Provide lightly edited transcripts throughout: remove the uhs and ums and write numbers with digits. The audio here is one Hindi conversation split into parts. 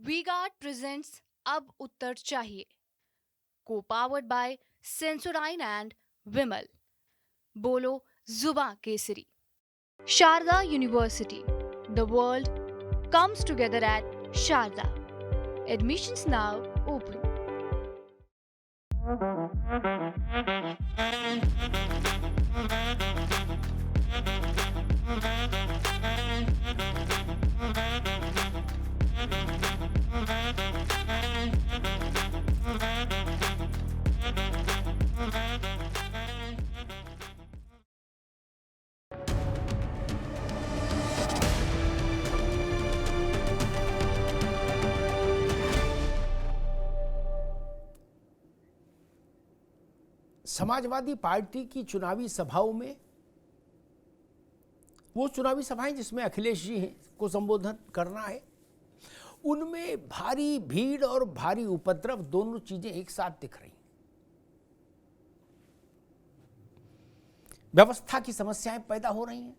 वी गार्ड प्रेजेंट्स अब उत्तर चाहिए, को powered by Sensodyne and Vimal. बोलो जुबा केसरी। Sharda university, the world comes together at Sharda. Admissions now open. Samajwadi Party की चुनावी सभाओं में, वो चुनावी सभाएं जिसमें अखिलेश जी को संबोधन करना है, उनमें भारी भीड़ और भारी उपद्रव दोनों चीजें एक साथ दिख रही। व्यवस्था की समस्याएं पैदा हो रही हैं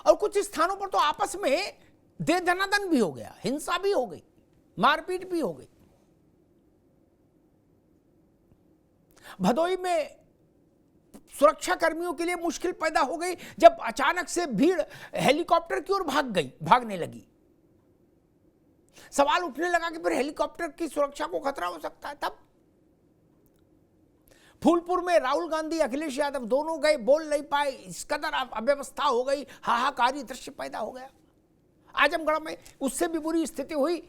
और कुछ स्थानों पर तो आपस में दे दनादन भी हो गया, हिंसा भी हो गई, मारपीट भी हो गई। भदोई में सुरक्षा कर्मियों के लिए मुश्किल पैदा हो गई जब अचानक से भीड़ हेलीकॉप्टर की ओर भागने लगी। सवाल उठने लगा कि फिर हेलीकॉप्टर की सुरक्षा को खतरा हो सकता है। तब फूलपुर में राहुल गांधी, अखिलेश यादव दोनों गए, बोल नहीं पाए, इस कदर अव्यवस्था हो गई, हाहाकारी दृश्य पैदा हो गया। आजमगढ़ में उससे भी बुरी स्थिति हुई।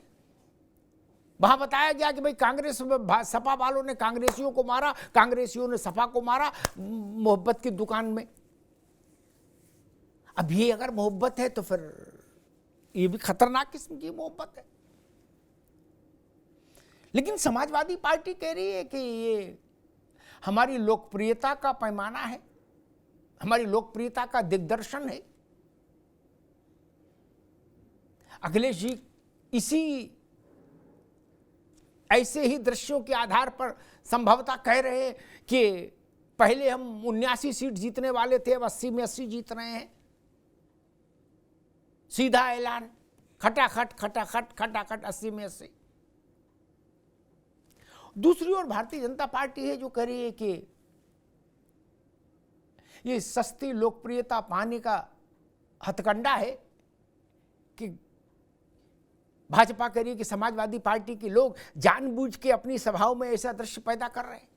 वहां बताया गया कि भाई कांग्रेस सपा वालों ने कांग्रेसियों को मारा, कांग्रेसियों ने सपा को मारा मोहब्बत की दुकान में। अब ये अगर मोहब्बत है तो फिर ये भी खतरनाक किस्म की मोहब्बत है। लेकिन समाजवादी पार्टी कह रही है कि ये हमारी लोकप्रियता का पैमाना है, हमारी लोकप्रियता का दिग्दर्शन है। अखिलेश जी इसी ऐसे ही दृश्यों के आधार पर संभवतः कह रहे हैं कि पहले हम 79 सीट जीतने वाले थे, अब 80 में 80 जीत रहे हैं। सीधा ऐलान, खटाखट खटाखट खटाखट 80 में 80। दूसरी ओर भारतीय जनता पार्टी है जो कह रही है कि ये सस्ती लोकप्रियता पाने का हथकंडा है कि भाजपा कह रही है कि समाजवादी पार्टी के लोग जानबूझ के अपनी सभाओं में ऐसा दृश्य पैदा कर रहे हैं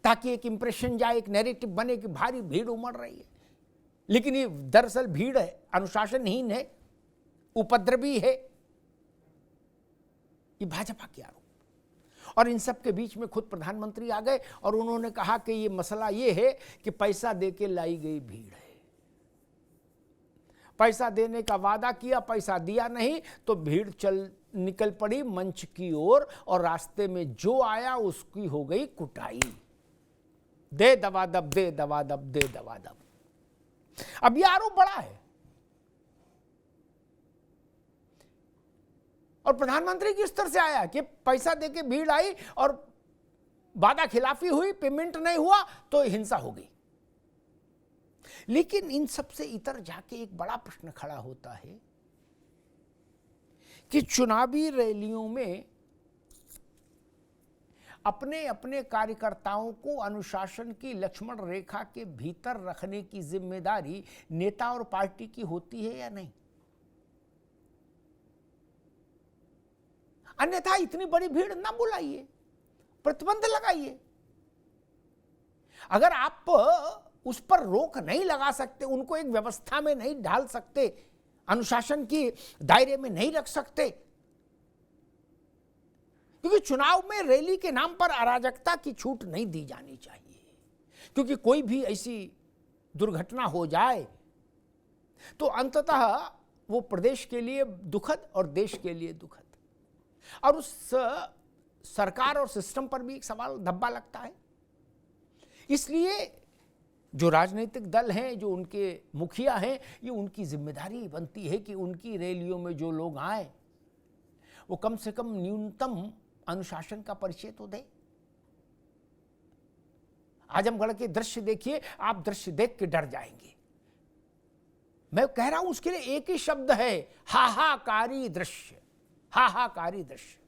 ताकि एक इंप्रेशन जाए, एक नैरेटिव बने कि भारी भीड़ उमड़ रही है। लेकिन ये दरअसल भीड़ है, अनुशासनहीन है, उपद्रवी है। ये भाजपा के आरोप। और इन सब के बीच में खुद प्रधानमंत्री आ गए और उन्होंने कहा कि ये मसला ये है कि पैसा देके लाई गई भीड़ है। पैसा देने का वादा किया, पैसा दिया नहीं, तो भीड़ निकल पड़ी मंच की ओर और रास्ते में जो आया उसकी हो गई कुटाई। दे दवादब, दे दवादब, दे दवादब। अब यह आरोप बड़ा है और प्रधानमंत्री की स्तर से आया कि पैसा देके भीड़ आई और वादा खिलाफी हुई, पेमेंट नहीं हुआ तो हिंसा हो गई। लेकिन इन सब से इतर जाके एक बड़ा प्रश्न खड़ा होता है कि चुनावी रैलियों में अपने अपने कार्यकर्ताओं को अनुशासन की लक्ष्मण रेखा के भीतर रखने की जिम्मेदारी नेता और पार्टी की होती है या नहीं। अन्यथा इतनी बड़ी भीड़ ना बुलाइए, प्रतिबंध लगाइए। अगर आप उस पर रोक नहीं लगा सकते, उनको एक व्यवस्था में नहीं ढाल सकते, अनुशासन की दायरे में नहीं रख सकते, क्योंकि चुनाव में रैली के नाम पर अराजकता की छूट नहीं दी जानी चाहिए। क्योंकि कोई भी ऐसी दुर्घटना हो जाए तो अंततः वो प्रदेश के लिए दुखद और देश के लिए दुखद, और उस सरकार और सिस्टम पर भी एक सवाल धब्बा लगता है। इसलिए जो राजनीतिक दल हैं, जो उनके मुखिया हैं, ये उनकी जिम्मेदारी बनती है कि उनकी रैलियों में जो लोग आए वो कम से कम न्यूनतम अनुशासन का परिचय तो दे। आजमगढ़ के दृश्य देखिए, आप दृश्य देख के डर जाएंगे। मैं कह रहा हूं उसके लिए एक ही शब्द है, हाहाकारी दृश्य। हाहाकारी दृश्य।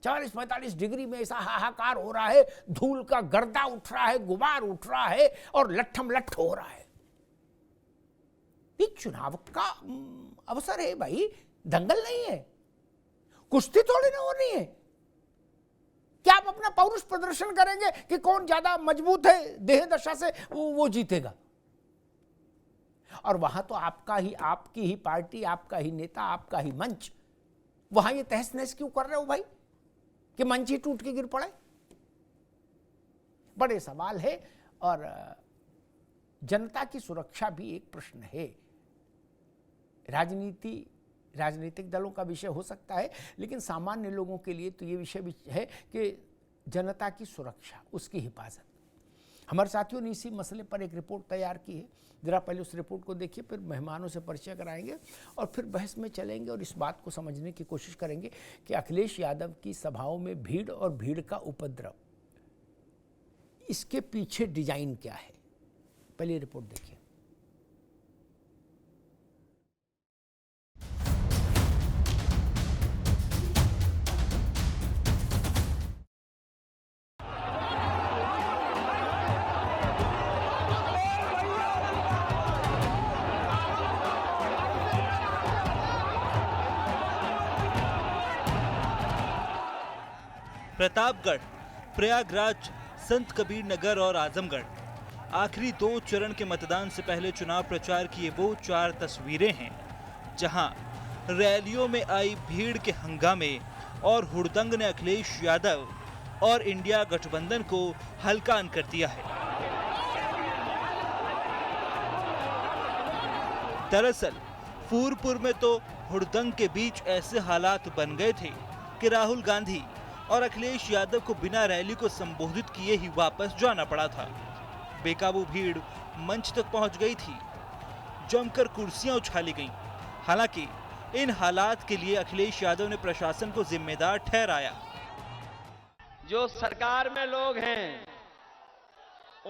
40-45 डिग्री में ऐसा हाहाकार हो रहा है, धूल का गर्दा उठ रहा है, गुबार उठ रहा है और लट्ठम लट्ठ हो रहा है। ये चुनाव का अवसर है भाई, दंगल नहीं है, कुश्ती थोड़ी ना हो रही है। क्या आप अपना पौरुष प्रदर्शन करेंगे कि कौन ज्यादा मजबूत है देह दशा से, वो जीतेगा? और वहां तो आपका ही, आपकी ही पार्टी, आपका ही नेता, आपका ही मंच, वहां ये तहस नहस क्यों कर रहे हो भाई कि मंच ही टूट के गिर पड़े? बड़े सवाल है। और जनता की सुरक्षा भी एक प्रश्न है। राजनीतिक दलों का विषय हो सकता है, लेकिन सामान्य लोगों के लिए तो ये विषय भी है कि जनता की सुरक्षा, उसकी हिफाजत। हमारे साथियों ने इसी मसले पर एक रिपोर्ट तैयार की है, जरा पहले उस रिपोर्ट को देखिए, फिर मेहमानों से परिचय कराएंगे और फिर बहस में चलेंगे और इस बात को समझने की कोशिश करेंगे कि अखिलेश यादव की सभाओं में भीड़ और भीड़ का उपद्रव, इसके पीछे डिजाइन क्या है। पहले रिपोर्ट देखिए। प्रतापगढ़, प्रयागराज, संत कबीर नगर और आजमगढ़, आखिरी 2 चरण के मतदान से पहले चुनाव प्रचार की ये वो 4 तस्वीरें हैं जहां रैलियों में आई भीड़ के हंगामे और हुड़दंग ने अखिलेश यादव और इंडिया गठबंधन को हल्कान कर दिया है। दरअसल फूलपुर में तो हुड़दंग के बीच ऐसे हालात बन गए थे कि राहुल गांधी और अखिलेश यादव को बिना रैली को संबोधित किए ही वापस जाना पड़ा था। बेकाबू भीड़ मंच तक पहुंच गई थी, जमकर कुर्सियां उछाली गईं। हालांकि इन हालात के लिए अखिलेश यादव ने प्रशासन को जिम्मेदार ठहराया। जो सरकार में लोग हैं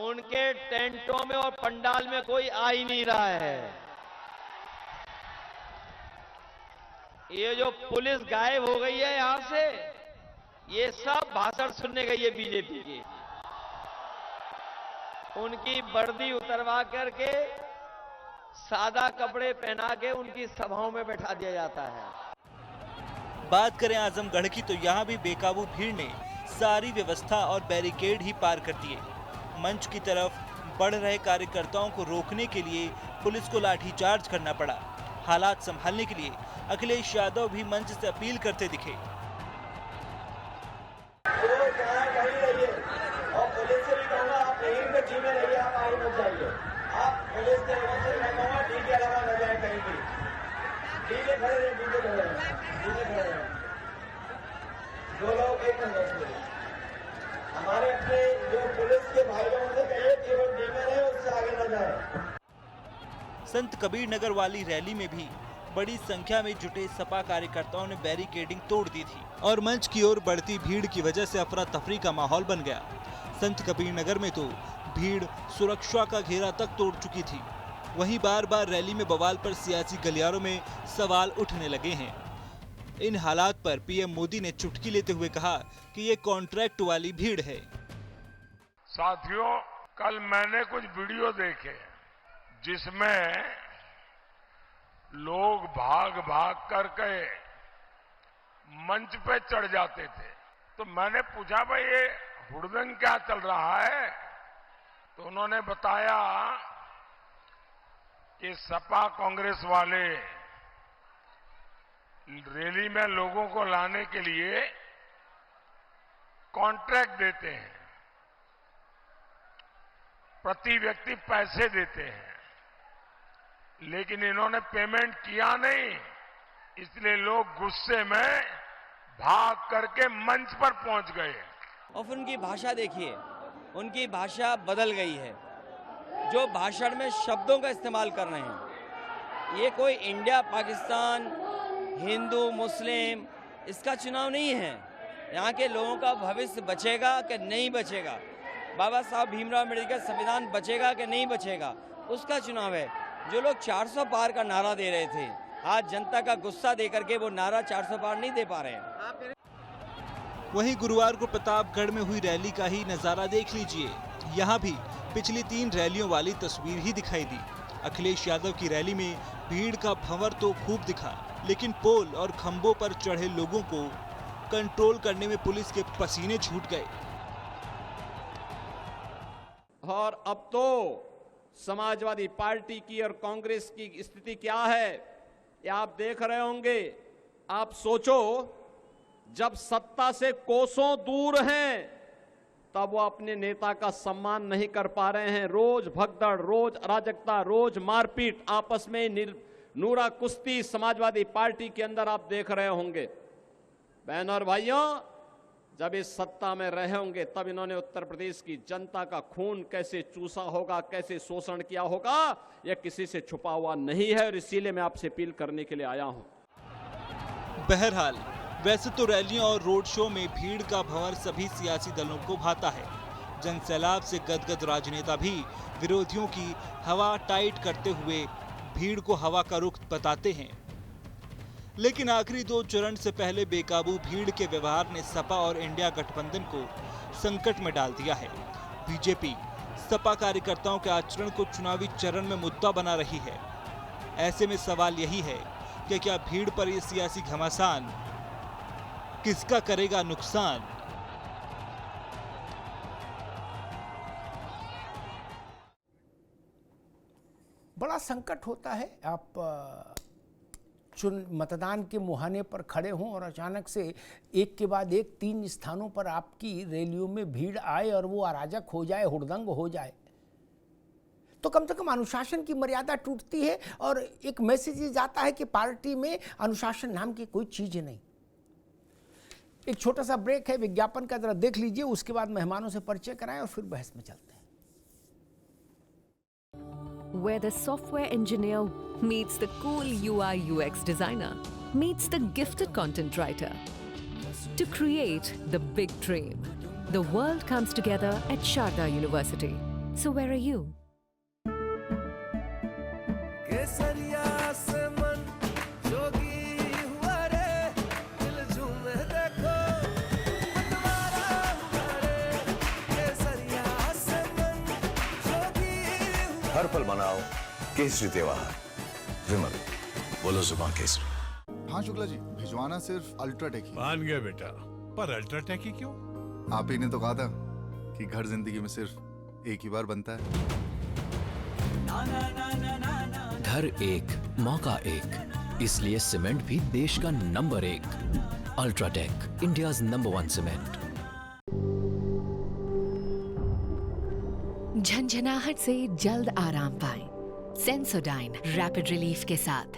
उनके टेंटों में और पंडाल में कोई आ ही नहीं रहा है। ये जो पुलिस गायब हो गई है यहां से, ये सब भाषण सुनने गई है बीजेपी की। उनकी वर्दी उतरवा करके सादा कपड़े पहना के उनकी सभाओं में बैठा दिया जाता है। बात करें आजमगढ़ की तो यहाँ भी बेकाबू भीड़ ने सारी व्यवस्था और बैरिकेड ही पार कर दिए। मंच की तरफ बढ़ रहे कार्यकर्ताओं को रोकने के लिए पुलिस को लाठीचार्ज करना पड़ा। हालात संभालने के लिए अखिलेश यादव भी मंच से अपील करते दिखे। और पुलिस से भी कहूंगा आप यहीं पे टीम में रहिए, आप आगे मत जाइए। आप पुलिस के लोगों से मैं कहूंगा डी के अलावा न जाए कहीं भी। डीजे खड़े रहे, डीजे खड़े रहे। 2 लोग एक नंबर से हमारे अपने जो पुलिस के भाई लोगों से कहिए केवल डी में रहे, उससे आगे न जाए। संत कबीर नगर वाली रैली में भी बड़ी संख्या में जुटे सपा कार्यकर्ताओं ने बैरिकेडिंग तोड़ दी थी और मंच की ओर बढ़ती भीड़ की वजह से अफरा तफरी का माहौल बन गया। संत कबीर नगर में तो भीड़ सुरक्षा का घेरा तक तोड़ चुकी थी। वहीं बार बार रैली में बवाल पर सियासी गलियारों में सवाल उठने लगे हैं। इन हालात पर पीएम मोदी ने चुटकी लेते हुए कहा कि ये कॉन्ट्रैक्ट वाली भीड़ है। साथियों, कल मैंने कुछ वीडियो देखे जिसमें लोग भाग भाग करके मंच पे चढ़ जाते थे। तो मैंने पूछा भाई ये हुड़दंग क्या चल रहा है? तो उन्होंने बताया कि सपा कांग्रेस वाले रैली में लोगों को लाने के लिए कॉन्ट्रैक्ट देते हैं, प्रति व्यक्ति पैसे देते हैं, लेकिन इन्होंने पेमेंट किया नहीं, इसलिए लोग गुस्से में भाग करके मंच पर पहुंच गए। और फिर उनकी भाषा देखिए, उनकी भाषा बदल गई है। जो भाषण में शब्दों का इस्तेमाल कर रहे हैं, ये कोई इंडिया पाकिस्तान हिंदू मुस्लिम इसका चुनाव नहीं है। यहाँ के लोगों का भविष्य बचेगा कि नहीं बचेगा, बाबा साहब भीमराव अम्बेडकर का संविधान बचेगा कि नहीं बचेगा, उसका चुनाव है। जो लोग 400 पार का नारा दे रहे थे, आज जनता का गुस्सा देकर के वो नारा 400 पार नहीं दे पा रहे हैं। वहीं गुरुवार को प्रतापगढ़ में हुई रैली का ही नजारा देख लीजिए। यहाँ भी पिछली 3 रैलियों वाली तस्वीर ही दिखाई दी। अखिलेश यादव की रैली में भीड़ का भंवर तो खूब दिखा, लेकिन पोल और खंभों पर चढ़े लोगों को कंट्रोल करने में पुलिस के पसीने छूट गए। और अब तो समाजवादी पार्टी की और कांग्रेस की स्थिति क्या है, ये आप देख रहे होंगे। आप सोचो, जब सत्ता से कोसों दूर हैं, तब वो अपने नेता का सम्मान नहीं कर पा रहे हैं। रोज भगदड़, रोज अराजकता, रोज मारपीट, आपस में नूरा कुश्ती समाजवादी पार्टी के अंदर आप देख रहे होंगे। बहनों और भाइयों, जब इस सत्ता में रहे होंगे तब इन्होंने उत्तर प्रदेश की जनता का खून कैसे चूसा होगा, कैसे शोषण किया होगा, यह किसी से छुपा हुआ नहीं है। और इसीलिए मैं आपसे अपील करने के लिए आया हूं। बहरहाल वैसे तो रैलियों और रोड शो में भीड़ का भंवर सभी सियासी दलों को भाता है। जनसैलाब से गदगद राजनेता भी विरोधियों की हवा टाइट करते हुए भीड़ को हवा का रुख बताते हैं। लेकिन आखिरी 2 चरण से पहले बेकाबू भीड़ के व्यवहार ने सपा और इंडिया गठबंधन को संकट में डाल दिया है। बीजेपी सपा कार्यकर्ताओं के आचरण को चुनावी चरण में मुद्दा बना रही है। ऐसे में सवाल यही है कि क्या भीड़ पर ये सियासी घमासान किसका करेगा नुकसान? बड़ा संकट होता है। आप मतदान के मुहाने पर खड़े हों और अचानक से एक के बाद एक 3 स्थानों पर आपकी रैलियों में भीड़ आए और वो अराजक हो जाए, हुड़दंग हो जाए, तो कम से कम अनुशासन की मर्यादा टूटती है और एक मैसेज ये जाता है कि पार्टी में अनुशासन नाम की कोई चीज नहीं। एक छोटा सा ब्रेक है, विज्ञापन का जरा देख लीजिए, उसके बाद मेहमानों से परिचय कराएं और फिर बहस में चलते हैं। Where the software engineer meets the cool UI UX designer, meets the gifted content writer to create the big dream. The world comes together at Sharda University. So where are you? हर पल मनाओ केसरी त्योहार। विमल, बोलो जुबान केसरी। हाँ शुक्ला जी, भिजवाना सिर्फ अल्ट्राटेक ही। मान गए बेटा, पर अल्ट्राटेक ही क्यों? आप ही ने तो कहा था कि घर जिंदगी में सिर्फ एक ही बार बनता है। घर एक, मौका एक, इसलिए सीमेंट भी देश का number 1। UltraTech, India's number 1 cement. झंझनाहट से जल्द आराम पाएं। सेंसोडाइन रैपिड रिलीफ के साथ।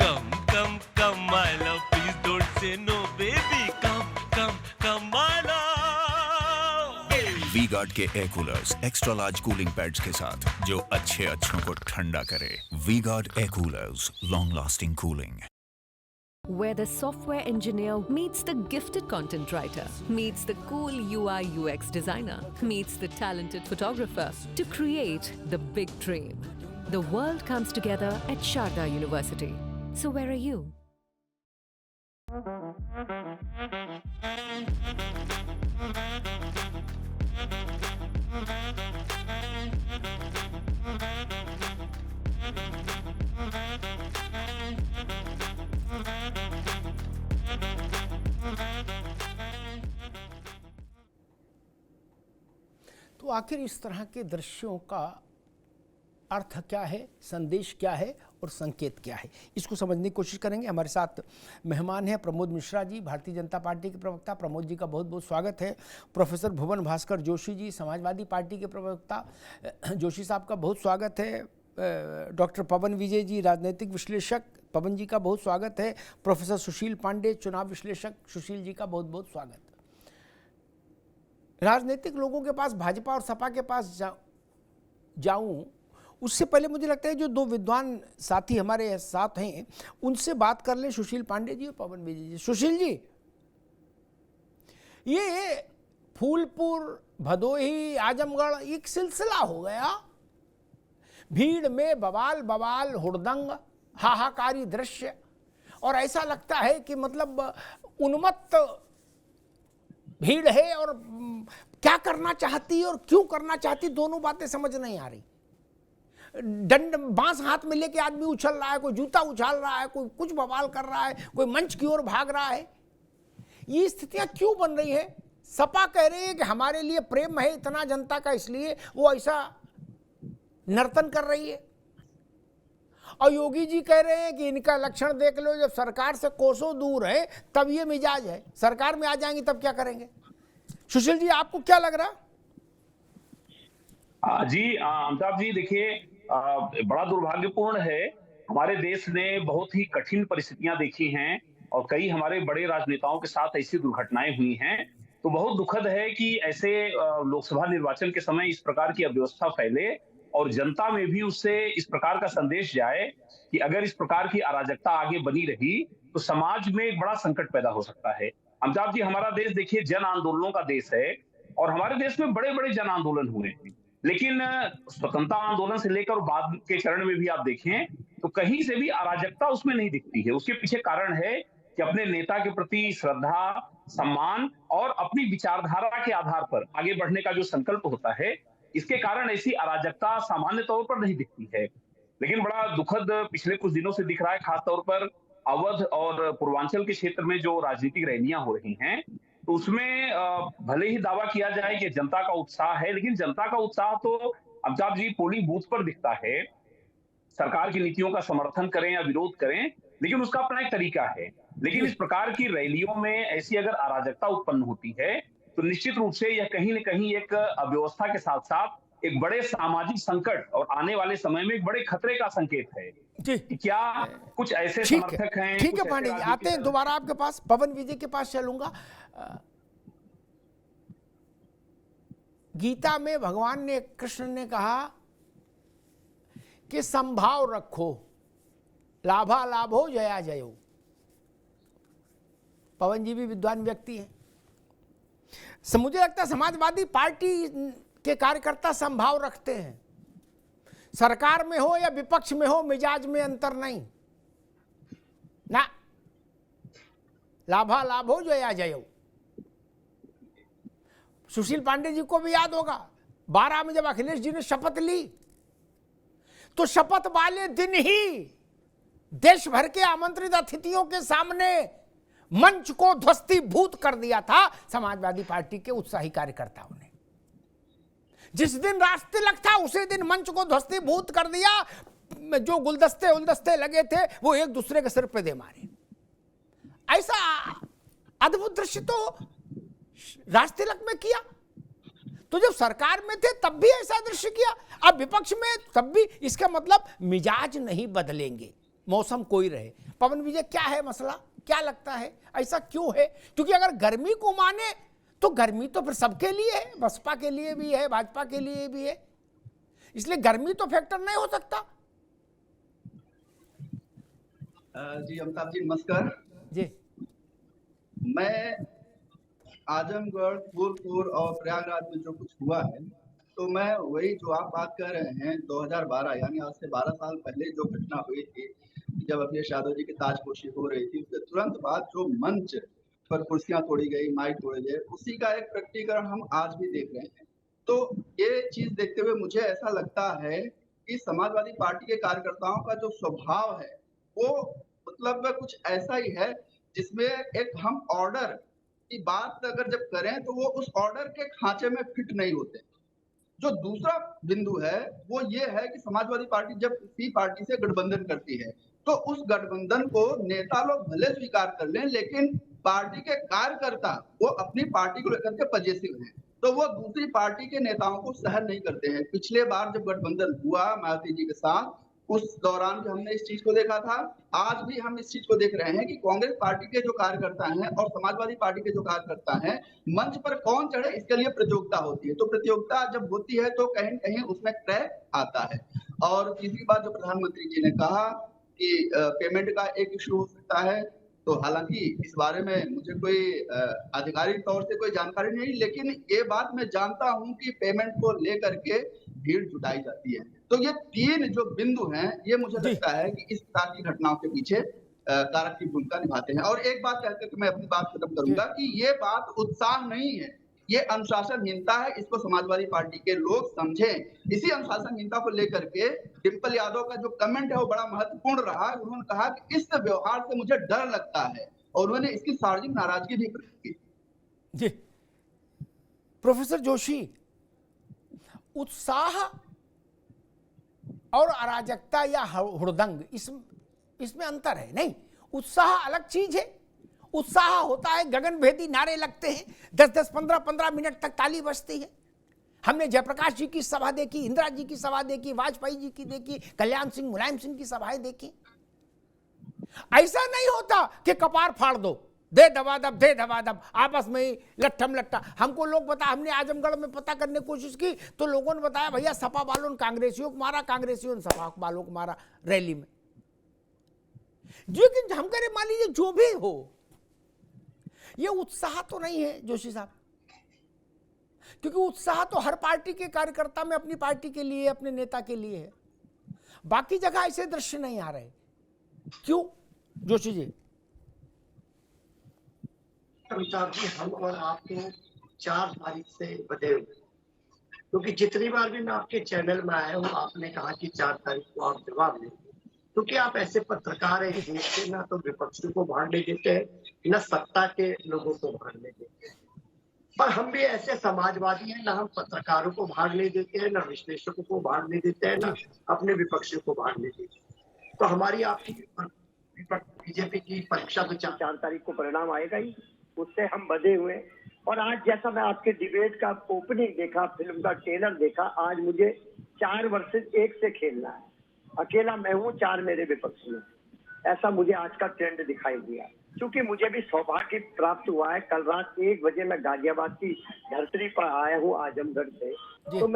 Come, come, come, my love, please don't say no, baby. Come, come, come, my love. V-Guard के air coolers extra large cooling pads के साथ, जो अच्छों को ठंडा करे। V-Guard air coolers, long lasting cooling. Where the software engineer meets the gifted content writer, meets the cool UI UX designer, meets the talented photographer to create the big dream. The world comes together at Sharda University. So where are you? तो आखिर इस तरह के दृश्यों का अर्थ क्या है, संदेश क्या है और संकेत क्या है, इसको समझने की कोशिश करेंगे। हमारे साथ मेहमान हैं प्रमोद मिश्रा जी, भारतीय जनता पार्टी के प्रवक्ता। प्रमोद जी का बहुत बहुत स्वागत है। प्रोफेसर भुवन भास्कर जोशी जी, समाजवादी पार्टी के प्रवक्ता, जोशी साहब का बहुत स्वागत है। डॉक्टर पवन विजय जी, राजनीतिक विश्लेषक, पवन जी का बहुत स्वागत है। प्रोफेसर सुशील पांडे, चुनाव विश्लेषक, सुशील जी का बहुत बहुत स्वागत। राजनीतिक लोगों के पास, भाजपा और सपा के पास जाऊं उससे पहले मुझे लगता है जो 2 विद्वान साथी हमारे साथ हैं उनसे बात कर लें, सुशील पांडे जी और पवन विजय जी। सुशील जी, ये फूलपुर, भदोही, आजमगढ़ एक सिलसिला हो गया। भीड़ में बवाल बवाल, हुड़दंग, हाहाकारी दृश्य, और ऐसा लगता है कि मतलब उन्मत्त भीड़ है और क्या करना चाहती और क्यों करना चाहती, दोनों बातें समझ नहीं आ रही। डंड बांस हाथ में लेके आदमी उछल रहा है, कोई जूता उछाल रहा है, कोई कुछ बवाल कर रहा है, कोई मंच की ओर भाग रहा है। ये स्थितियां क्यों बन रही है? सपा कह रही है कि हमारे लिए प्रेम है इतना जनता का, इसलिए वो ऐसा नर्तन कर रही है। और योगी जी कह रहे हैं कि इनका लक्षण देख लो, जब सरकार से कोसों दूर है तब ये मिजाज है, सरकार में आ जाएंगे तब क्या करेंगे? सुशील जी, आपको क्या लग रहा? जी अमिताभ जी, देखिए बड़ा दुर्भाग्यपूर्ण है। हमारे देश ने बहुत ही कठिन परिस्थितियां देखी हैं और कई हमारे बड़े राजनेताओं के साथ ऐसी दुर्घटनाएं हुई हैं। तो बहुत दुखद है कि ऐसे लोकसभा निर्वाचन के समय इस प्रकार की अव्यवस्था फैले और जनता में भी उससे इस प्रकार का संदेश जाए कि अगर इस प्रकार की अराजकता आगे बनी रही तो समाज में एक बड़ा संकट पैदा हो सकता है। अमिताभ जी, हमारा देश देखिए जन आंदोलनों का देश है और हमारे देश में बड़े बड़े जन आंदोलन हुए हैं, लेकिन स्वतंत्रता आंदोलन से लेकर बाद के चरण में भी आप देखें तो कहीं से भी अराजकता उसमें नहीं दिखती है। उसके पीछे कारण है कि अपने नेता के प्रति श्रद्धा, सम्मान और अपनी विचारधारा के आधार पर आगे बढ़ने का जो संकल्प होता है, इसके कारण ऐसी अराजकता सामान्य तौर पर नहीं दिखती है। लेकिन बड़ा दुखद पिछले कुछ दिनों से दिख रहा है, खासतौर पर अवध और पूर्वांचल के क्षेत्र में जो राजनीतिक रैलियां हो रही हैं, तो उसमें भले ही दावा किया जाए कि जनता का उत्साह है, लेकिन जनता का उत्साह तो अमिताभ जी पोलिंग बूथ पर दिखता है। सरकार की नीतियों का समर्थन करें या विरोध करें, लेकिन उसका अपना एक तरीका है। लेकिन इस प्रकार की रैलियों में ऐसी अगर अराजकता उत्पन्न होती है तो निश्चित रूप से यह कहीं न कहीं एक अव्यवस्था के साथ साथ एक बड़े सामाजिक संकट और आने वाले समय में एक बड़े खतरे का संकेत है। क्या कुछ ऐसे समर्थक हैं? ठीक है पांडे जी, आते हैं दोबारा आपके पास। पवन विजय के पास चलूंगा। गीता में भगवान ने, कृष्ण ने कहा कि संभाव रखो, लाभा लाभो जया जयो। पवन जी भी विद्वान व्यक्ति हैं। मुझे लगता है समाजवादी पार्टी के कार्यकर्ता संभाव रखते हैं। सरकार में हो या विपक्ष में हो, मिजाज में अंतर नहीं ना। लाभा लाभो जया जयो। सुशील पांडे जी को भी याद होगा 12 में जब अखिलेश जी ने शपथ ली तो शपथ वाले दिन ही देश भर के आमंत्रित अतिथियों के सामने मंच को ध्वस्तीभूत कर दिया था समाजवादी पार्टी के उत्साही कार्यकर्ताओं ने। जिस दिन राष्ट्रतिलक था उसी दिन मंच को ध्वस्तीभूत कर दिया। जो गुलदस्ते उलदस्ते लगे थे वो एक दूसरे के सिर पे दे मारे। ऐसा अद्भुत दृश्य तो राष्ट्रतिलक में किया, तो जब सरकार में थे तब भी ऐसा दृश्य किया, अब विपक्ष में तब भी। इसका मतलब मिजाज नहीं बदलेंगे, मौसम कोई रहे। पवन विजय, क्या है मसला, क्या लगता है ऐसा क्यों है? क्योंकि अगर गर्मी को माने तो गर्मी तो फिर सबके लिए है, बसपा के लिए भी है, भाजपा के लिए भी है, इसलिए गर्मी तो फैक्टर नहीं हो सकता। जी अमिताभ जी नमस्कार जी। मैं आजमगढ़, फूलपुर और प्रयागराज में जो कुछ हुआ है, तो मैं वही जो आप बात कर रहे हैं 2012 यानी आज से 12 साल पहले जो घटना हुई थी, जब अखिलेश यादव जी की ताजपोशी हो रही थी, उसके तुरंत बाद जो मंच पर कुर्सियां तोड़ी गई, माइक तोड़े गए, उसी का एक प्रकटीकरण हम आज भी देख रहे हैं। तो ये चीज देखते हुए मुझे ऐसा लगता है कि समाजवादी पार्टी के कार्यकर्ताओं का जो स्वभाव है वो मतलब कुछ ऐसा ही है जिसमें एक हम ऑर्डर की बात अगर जब करें तो वो उस ऑर्डर के खांचे में फिट नहीं होते। जो दूसरा बिंदु है वो ये है कि समाजवादी पार्टी जब किसी पार्टी से गठबंधन करती है तो उस गठबंधन को नेता लोग भले स्वीकार कर लें, लेकिन पार्टी के कार्यकर्ता वो अपनी पार्टी को लेकर के पजेसिव हैं, तो वो दूसरी पार्टी के नेताओं को सहन नहीं करते हैं। पिछले बार जब गठबंधन हुआ मायावती जी के साथ, उस दौरान भी हमने इस चीज को देखा था। आज भी हम इस चीज को देख रहे हैं कि कांग्रेस पार्टी के जो कार्यकर्ता हैं और समाजवादी पार्टी के जो कार्यकर्ता हैं, मंच पर कौन चढ़े इसके लिए प्रतियोगिता होती है। तो प्रतियोगिता जब होती है तो कहीं कहीं उसमें क्रैक आता है। और तीसरी बात जो प्रधानमंत्री जी ने कहा कि पेमेंट का एक इशू हो सकता है, तो हालांकि इस बारे में मुझे कोई आधिकारिक तौर से कोई जानकारी नहीं, लेकिन ये बात मैं जानता हूं कि पेमेंट को लेकर के भीड़ जुटाई जाती है। तो ये 3 जो बिंदु हैं, ये मुझे लगता है कि इस प्रकार की घटनाओं के पीछे कारक की भूमिका निभाते हैं। और एक बात कहकर के मैं अपनी बात खत्म करूंगा कि ये बात उत्साह नहीं है, ये अनुशासनहीनता है। इसको समाजवादी पार्टी के लोग समझें। इसी अनुशासनहीनता को लेकर के डिम्पल यादव का जो कमेंट है वो बड़ा महत्वपूर्ण रहा। उन्होंने कहा कि इस व्यवहार से मुझे डर लगता है, और उन्होंने इसकी सार्वजनिक नाराजगी भी प्रकट की। जी प्रोफेसर जोशी, उत्साह और अराजकता या हुड़दंग, इसमें अंतर है नहीं। उत्साह अलग चीज है। उत्साह होता है, गगनभेदी नारे लगते हैं, 10-10, 15-15 मिनट तक ताली बजती है। हमने जयप्रकाश जी की सभा देखी, इंदिरा जी की सभा देखी, वाजपेयी जी की देखी, कल्याण सिंह, मुलायम सिंह की सभाएं देखी। ऐसा नहीं होता कि कपार फाड़ दो, दे दबादब, दे दबादब, आपस में ही लट्ठम लट्टा। हमको लोग बता, हमने आजमगढ़ में पता करने की कोशिश की तो लोगों ने बताया भैया सपा वालों ने कांग्रेसियों को मारा, कांग्रेसियों ने सपा वालों को मारा रैली में। लेकिन हम कह रहे मान लीजिए जो भी हो, ये उत्साह तो नहीं है जोशी साहब, क्योंकि उत्साह तो हर पार्टी के कार्यकर्ता में अपनी पार्टी के लिए, अपने नेता के लिए है। बाकी जगह ऐसे दृश्य नहीं आ रहे। क्यों जोशी जी? अमिताभ जी, हम और आप तो 4 तारीख से बधे हुए, क्योंकि जितनी बार भी मैं आपके चैनल में आया हूँ आपने कहा कि 4 तारीख को आप जवाब देंगे, क्योंकि आप ऐसे पत्रकार हैं जिससे ना तो विपक्ष को भागने देते हैं, न सत्ता के लोगों को भागने देते हैं। पर हम भी ऐसे समाजवादी हैं, ना हम पत्रकारों को भागने देते हैं, ना विश्लेषकों को भागने देते हैं, ना अपने विपक्षियों को भागने देते हैं। तो हमारी आपकी बीजेपी की परीक्षा तो 4 तारीख को परिणाम आएगा ही, उससे हम बधे हुए। और आज जैसा मैं आपके डिबेट का ओपनिंग देखा, फिल्म का ट्रेलर देखा, आज मुझे 4 वर्सेस 1 से खेलना है। अकेला मैं हूँ, 4 मेरे विपक्ष में, ऐसा मुझे आज का ट्रेंड दिखाई दिया। क्योंकि मुझे भी सौभाग्य प्राप्त हुआ है, कल रात 1 बजे मैं गाजियाबाद की धरती पर आया हूँ आजमगढ़ से। तो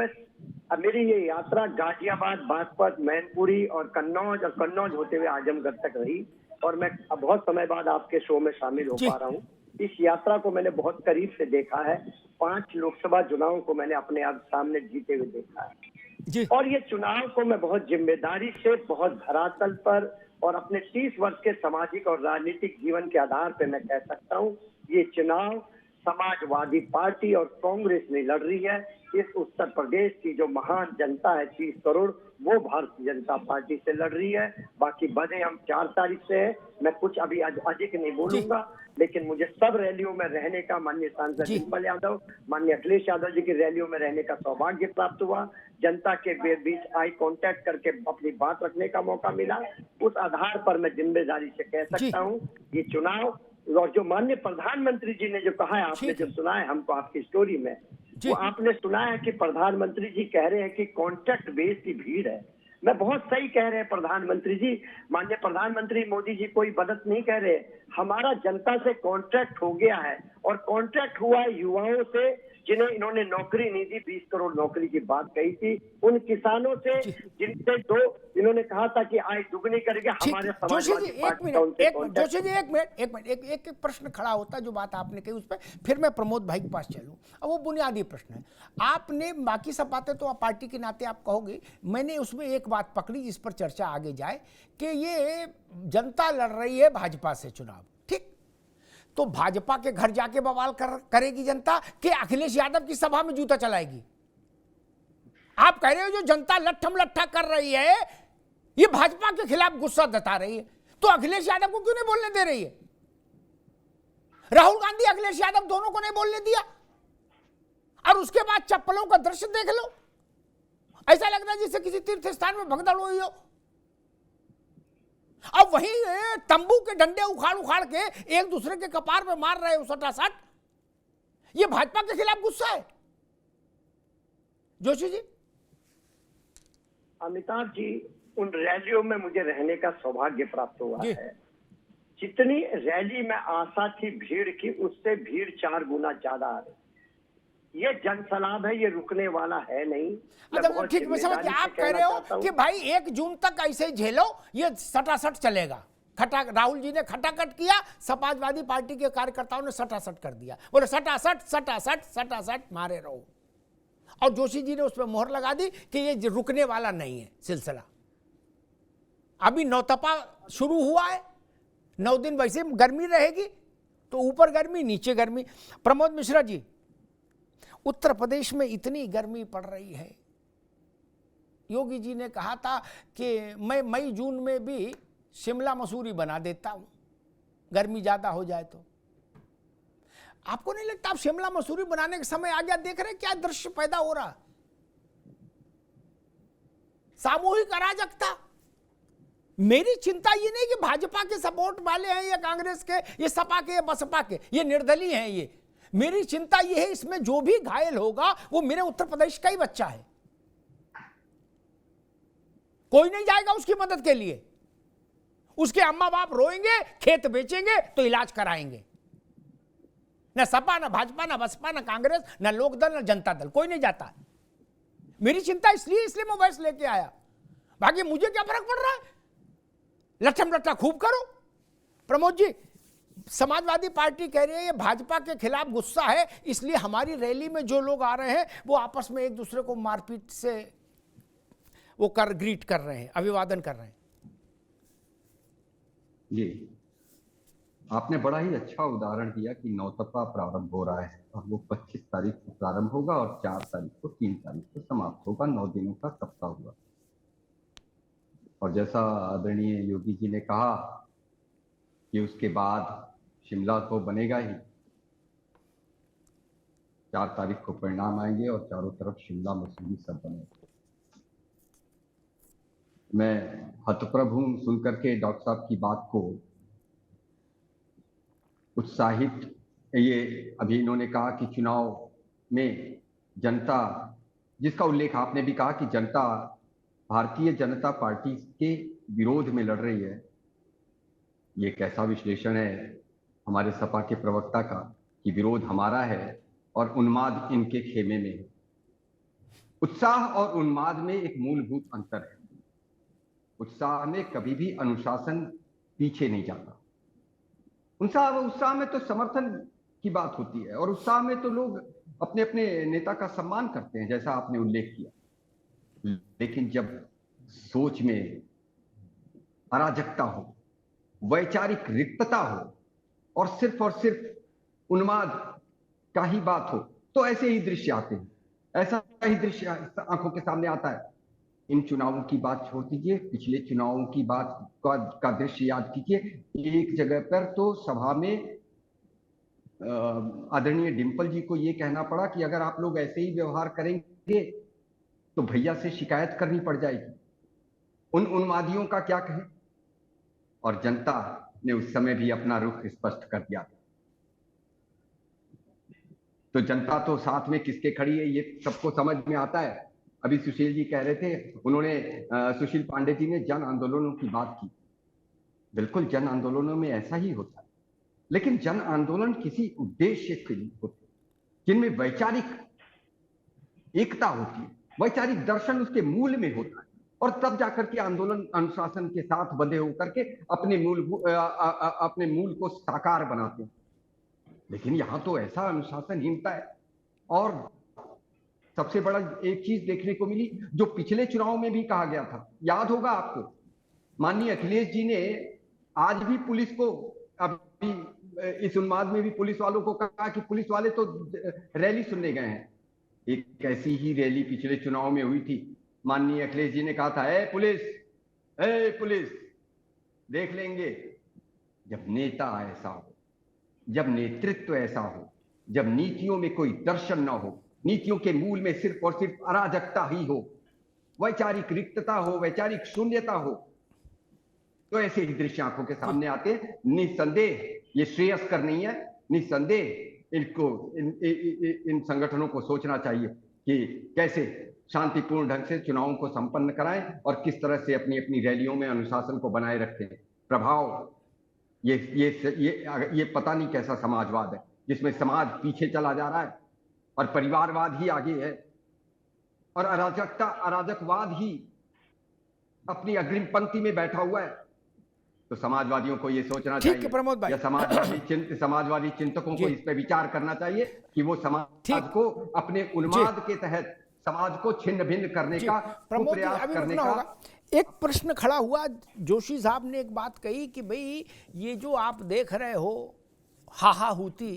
मेरी ये यात्रा गाजियाबाद, बागपत, मैनपुरी और कन्नौज होते हुए आजमगढ़ तक रही, और मैं बहुत समय बाद आपके शो में शामिल हो पा रहा हूँ। इस यात्रा को मैंने बहुत करीब से देखा है। 5 लोकसभा चुनावों को मैंने अपने आप सामने जीते हुए देखा है, और ये चुनाव को मैं बहुत जिम्मेदारी से, बहुत धरातल पर और अपने 30 वर्ष के सामाजिक और राजनीतिक जीवन के आधार पर मैं कह सकता हूँ, ये चुनाव समाजवादी पार्टी और कांग्रेस नहीं लड़ रही है। इस उत्तर प्रदेश की जो महान जनता है 30 करोड़, वो भारतीय जनता पार्टी से लड़ रही है। बाकी बधे हम 4 तारीख से है। मैं कुछ अभी अधिक नहीं बोलूंगा, लेकिन मुझे सब रैलियों में रहने का, माननीय सांसद डिम्पल यादव, माननीय अखिलेश यादव जी की रैलियों में रहने का सौभाग्य प्राप्त हुआ। जनता के बीच आई कांटेक्ट करके अपनी बात रखने का मौका मिला। उस आधार पर मैं जिम्मेदारी से कह सकता हूँ, ये चुनाव, और जो माननीय प्रधानमंत्री जी ने जो कहा है, आपने जो सुना है हमको आपकी स्टोरी में, वो आपने सुना है कि प्रधानमंत्री जी कह रहे हैं कि कॉन्ट्रैक्ट बेस की भीड़ है। मैं बहुत सही कह रहे हैं प्रधानमंत्री जी, माननीय प्रधानमंत्री मोदी जी कोई गलत नहीं कह रहे। हमारा जनता से कॉन्ट्रैक्ट हो गया है, और कॉन्ट्रैक्ट हुआ है युवाओं से जिन्हें इन्होंने नौकरी नहीं दी। 20 करोड़ नौकरी की बात कही थी, उन किसानों से जिनसे इन्होंने कहा था कि आय दुगनी करेंगे हमारे समाजवादी पार्टी का उनसे कॉन्ट्रैक्ट। जोशी जी एक मिनट, एक प्रश्न खड़ा होता है जो बात आपने कही उस पर, फिर मैं प्रमोद भाई के पास चलूं। अब वो बुनियादी प्रश्न है, आपने बाकी सब बातें तो आप पार्टी के नाते आप कहोगे, मैंने उसमें एक बात पकड़ी जिस पर चर्चा आगे जाए कि ये जनता लड़ रही है भाजपा से चुनाव, ठीक? तो भाजपा के घर जाके बवाल करेगी जनता कि अखिलेश यादव की सभा में जूता चलाएगी? आप कह रहे हो जो जनता लट्ठम लट्ठा कर रही है ये भाजपा के खिलाफ गुस्सा जता रही है, तो अखिलेश यादव को क्यों नहीं बोलने दे रही है? राहुल गांधी अखिलेश यादव दोनों को नहीं बोलने दिया, और उसके बाद चप्पलों का दृश्य देख लो, ऐसा लग रहा है जैसे किसी तीर्थ स्थान में भगदड़ हुई हो। अब वही तंबू के डंडे उखाड़ उखाड़ के एक दूसरे के कपार पे मार रहे हो सटासट, ये भाजपा के खिलाफ गुस्सा है। जोशी जी? अमिताभ जी, उन रैलियों में मुझे रहने का सौभाग्य प्राप्त हुआ है। जितनी रैली में आशा थी भीड़ की, उससे भीड़ 4 गुना ज्यादा आ रही। ये जनसलाब है, ये रुकने वाला है नहीं। ठीक, मैं समझ, आप कह रहे हो कि भाई 1 जून तक ऐसे झेलो, ये सटासट चलेगा, राहुल जी ने खटाखट किया, समाजवादी पार्टी के कार्यकर्ताओं ने सटासट कर दिया, बोले सटासट सटासट सटासट मारे रहो। और जोशी जी ने उस पर मोहर लगा दी कि ये रुकने वाला नहीं है सिलसिला। अभी नौतपा शुरू हुआ है, 9 दिन वैसे गर्मी रहेगी, तो ऊपर गर्मी नीचे गर्मी। प्रमोद मिश्रा जी, उत्तर प्रदेश में इतनी गर्मी पड़ रही है, योगी जी ने कहा था कि मैं मई जून में भी शिमला मसूरी बना देता हूं, गर्मी ज्यादा हो जाए तो। आपको नहीं लगता आप शिमला मसूरी बनाने का समय आ गया? देख रहे क्या दृश्य पैदा हो रहा, सामूहिक अराजकता। मेरी चिंता ये नहीं कि भाजपा के सपोर्ट वाले हैं या कांग्रेस के, ये सपा के या बसपा के, ये निर्दलीय हैं। ये मेरी चिंता ये है, इसमें जो भी घायल होगा वो मेरे उत्तर प्रदेश का ही बच्चा है। कोई नहीं जाएगा उसकी मदद के लिए। उसके अम्मा बाप रोएंगे, खेत बेचेंगे तो इलाज कराएंगे। न सपा, न भाजपा, न बसपा, न कांग्रेस, न लोकदल, न जनता दल, कोई नहीं जाता। मेरी चिंता इसलिए मैं वैस लेके आया। बाकी मुझे क्या फर्क पड़ रहा है, लट्ठम लट्ठा खूब करो। प्रमोद जी, समाजवादी पार्टी कह रही है ये भाजपा के खिलाफ गुस्सा है, इसलिए हमारी रैली में जो लोग आ रहे हैं वो आपस में एक दूसरे को मारपीट से वो ग्रीट कर रहे हैं, अभिवादन कर रहे हैं। जी, आपने बड़ा ही अच्छा उदाहरण दिया कि नौतपा प्रारंभ हो रहा है और वो 25 तारीख को प्रारंभ होगा और 4 तारीख को 3 तारीख को समाप्त होगा। 9 दिनों का सप्ताह हुआ। और जैसा आदरणीय योगी जी ने कहा कि उसके बाद शिमला तो बनेगा ही, 4 तारीख को परिणाम आएंगे और चारों तरफ शिमला मसूरी सब बनेगा। मैं हतप्रभ हूं सुनकर के डॉक्टर साहब की बात को, उत्साहित। ये अभी इन्होंने कहा कि चुनाव में जनता, जिसका उल्लेख आपने भी कहा कि जनता भारतीय जनता पार्टी के विरोध में लड़ रही है। ये कैसा विश्लेषण है हमारे सपा के प्रवक्ता का कि विरोध हमारा है और उन्माद इनके खेमे में है। उत्साह और उन्माद में एक मूलभूत अंतर है। उत्साह में कभी भी अनुशासन पीछे नहीं जाता। उत्साह में तो समर्थन की बात होती है और उत्साह में तो लोग अपने अपने नेता का सम्मान करते हैं, जैसा आपने उल्लेख किया। लेकिन जब सोच में अराजकता हो, वैचारिक रिक्तता हो और सिर्फ उन्माद का ही बात हो, तो ऐसे ही दृश्य आते हैं। ऐसा ही दृश्य आंखों के सामने आता है। इन चुनावों की बात छोड़ दीजिए, पिछले चुनावों की बात का दृश्य याद कीजिए। एक जगह पर तो सभा में आदरणीय डिंपल जी को यह कहना पड़ा कि अगर आप लोग ऐसे ही व्यवहार करेंगे तो भैया से शिकायत करनी पड़ जाएगी। उन उन्मादियों का क्या कहें। और जनता ने उस समय भी अपना रुख स्पष्ट कर दिया। तो जनता तो साथ में किसके खड़ी है ये सबको समझ में आता है। अभी सुशील जी कह रहे थे, उन्होंने सुशील पांडे जी ने जन आंदोलनों की बात की। बिल्कुल जन आंदोलनों में ऐसा ही होता है, लेकिन जन आंदोलन किसी उद्देश्य के लिए होते हैं जिनमें वैचारिक एकता होती है, वैचारिक दर्शन उसके मूल में होता है और तब जाकर के आंदोलन अनुशासन के साथ बंधे होकर के अपने मूल को साकार बनाते हैं। लेकिन यहां तो ऐसा अनुशासनहीनता है। और सबसे बड़ा एक चीज देखने को मिली जो पिछले चुनाव में भी कहा गया था, याद होगा आपको, माननीय अखिलेश जी ने आज भी पुलिस को, अभी इस उन्माद में भी पुलिस वालों को कहा कि पुलिस वाले तो रैली सुनने गए हैं। एक ऐसी ही रैली पिछले चुनाव में हुई थी। माननीय अखिलेश जी ने कहा था, ए पुलिस देख लेंगे। जब नेता ऐसा हो, जब नेतृत्व ऐसा हो, जब नीतियों में कोई दर्शन ना हो, नीतियों के मूल में सिर्फ और सिर्फ अराजकता ही हो, वैचारिक रिक्तता हो, वैचारिक शून्यता हो, तो ऐसे ही दृश्य आंखों के सामने आते हैं। निस्संदेह ये श्रेयस्कर नहीं है। निस्संदेह इन संगठनों को सोचना चाहिए कि कैसे शांतिपूर्ण ढंग से चुनावों को संपन्न कराएं और किस तरह से अपनी अपनी रैलियों में अनुशासन को बनाए रखें। प्रभाव ये पता नहीं कैसा समाजवाद है जिसमें समाज पीछे चला जा रहा है और परिवारवाद ही आगे है और अराजकवाद ही अपनी अग्रिम पंक्ति में बैठा हुआ है। तो समाजवादियों को ये सोचना ठीक है चाहिए प्रमोद भाई। या समाजवादी चिंतकों को इस पे विचार करना चाहिए कि वो समाज को अपने उन्माद के तहत समाज को छिन्न भिन्न करने का प्रमोद जी, प्रयास अभी करने रुकना का। होगा। एक प्रश्न खड़ा हुआ, जोशी साहब ने एक बात कही कि भाई ये जो आप देख रहे हो हाहाहूती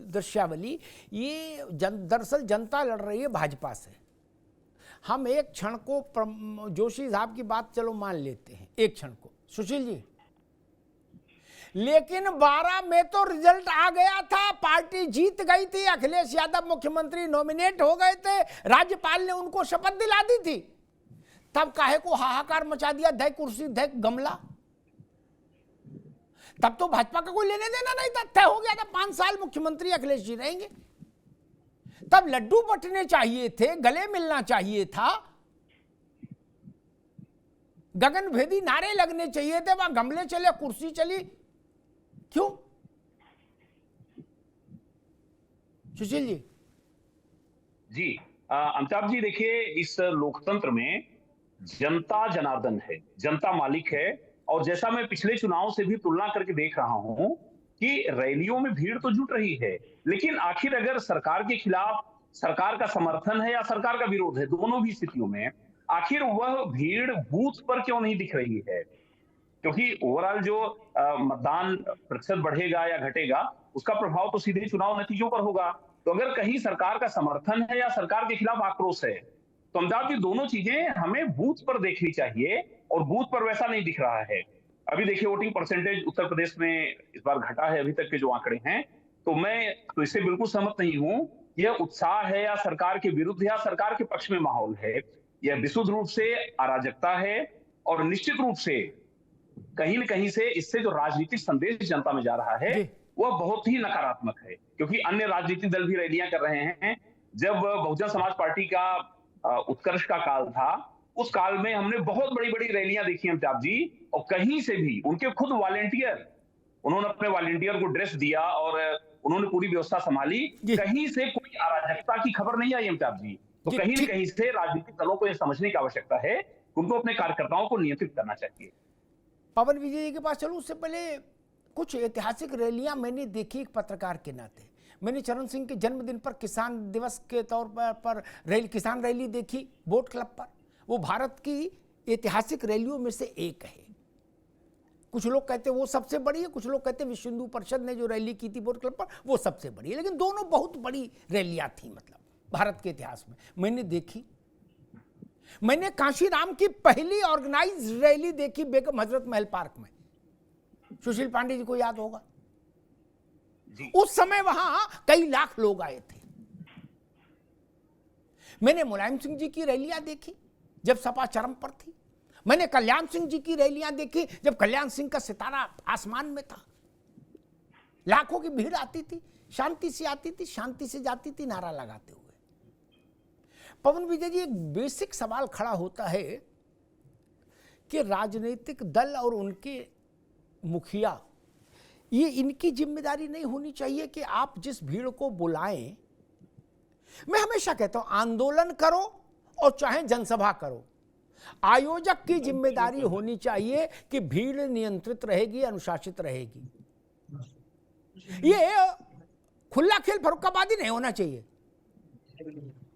दृश्यावली, ये दरअसल जनता लड़ रही है भाजपा से। हम एक क्षण को जोशी साहब की बात चलो मान लेते हैं, एक क्षण को सुशील जी, लेकिन 12 में तो रिजल्ट आ गया था, पार्टी जीत गई थी, अखिलेश यादव मुख्यमंत्री नॉमिनेट हो गए थे, राज्यपाल ने उनको शपथ दिला दी थी, तब काहे को हाहाकार मचा दिया, धय कुर्सी धय गमला। तब तो भाजपा का कोई लेने देना नहीं था, तय हो गया था 5 साल मुख्यमंत्री अखिलेश जी रहेंगे। तब लड्डू बंटने चाहिए थे, गले मिलना चाहिए था, गगनभेदी नारे लगने चाहिए थे, वहां गमले चले, कुर्सी चली, क्यों? सुशील जी। जी अमिताभ जी, देखिए इस लोकतंत्र में जनता जनार्दन है, जनता मालिक है। और जैसा मैं पिछले चुनाव से भी तुलना करके देख रहा हूं कि रैलियों में भीड़ तो जुट रही है, लेकिन आखिर अगर सरकार के खिलाफ सरकार का समर्थन है या सरकार का विरोध है, दोनों भी स्थितियों में आखिर वह भीड़ बूथ पर क्यों नहीं दिख रही है? क्योंकि ओवरऑल जो मतदान प्रतिशत बढ़ेगा या घटेगा, उसका प्रभाव तो सीधे चुनाव नतीजों पर होगा। तो अगर कहीं सरकार का समर्थन है या सरकार के खिलाफ आक्रोश है, तो अमिताभ जी दोनों चीजें हमें बूथ पर देखनी चाहिए, और बूथ पर वैसा नहीं दिख रहा है। अभी देखिए वोटिंग परसेंटेज उत्तर प्रदेश में इस बार घटा है, अभी तक के जो आंकड़े हैं, तो मैं तो इससे बिल्कुल सहमत नहीं हूं। यह उत्साह है या सरकार के विरुद्ध या सरकार के पक्ष में माहौल है, यह विशुद्ध रूप से अराजकता है। और निश्चित रूप से कहीं न कहीं से इससे जो राजनीतिक संदेश जनता में जा रहा है वह बहुत ही नकारात्मक है, क्योंकि अन्य राजनीतिक दल भी रैलियां कर रहे हैं। जब बहुजन समाज पार्टी का उत्कर्ष का काल था, उस काल में हमने बहुत बड़ी बड़ी रैलियां देखी अमिताभ जी, और कहीं से भी उनके खुद वॉलेंटियर, उन्होंने अपने वॉलेंटियर को ड्रेस दिया और उन्होंने पूरी व्यवस्था संभाली, कहीं से कोई अराजकता की खबर नहीं आई अमिताभ जी। तो कहीं न कहीं से राजनीतिक दलों को यह समझने की आवश्यकता है, उनको अपने कार्यकर्ताओं को नियंत्रित करना चाहिए। पवन विजय जी के पास चलूं, उससे पहले कुछ ऐतिहासिक रैलियां मैंने देखी एक पत्रकार के नाते। मैंने चरण सिंह के जन्मदिन पर किसान दिवस के तौर पर किसान रैली देखी बोट क्लब पर। वो भारत की ऐतिहासिक रैलियों में से एक है। कुछ लोग कहते हैं वो सबसे बड़ी है, कुछ लोग कहते हैं विश्व हिंदू परिषद ने जो रैली की थी बोट क्लब पर वो सबसे बड़ी है, लेकिन दोनों बहुत बड़ी रैलियां थी मतलब भारत के इतिहास में। मैंने देखी, मैंने कांशीराम की पहली ऑर्गेनाइज रैली देखी बेगम हजरत महल पार्क में, सुशील पांडे जी को याद होगा। उस समय वहां कई लाख लोग आए थे। मैंने मुलायम सिंह जी की रैलियां देखी जब सपा चरम पर थी। मैंने कल्याण सिंह जी की रैलियां देखी जब कल्याण सिंह का सितारा आसमान में था। लाखों की भीड़ आती थी, शांति से आती थी, शांति से जाती थी, नारा लगाते हुए। पवन विजय जी, एक बेसिक सवाल खड़ा होता है कि राजनीतिक दल और उनके मुखिया, ये इनकी जिम्मेदारी नहीं होनी चाहिए कि आप जिस भीड़ को बुलाएं। मैं हमेशा कहता हूं आंदोलन करो और चाहे जनसभा करो, आयोजक की जिम्मेदारी होनी चाहिए कि भीड़ नियंत्रित रहेगी, अनुशासित रहेगी। ये खुला खेल फरुखाबादी नहीं होना चाहिए।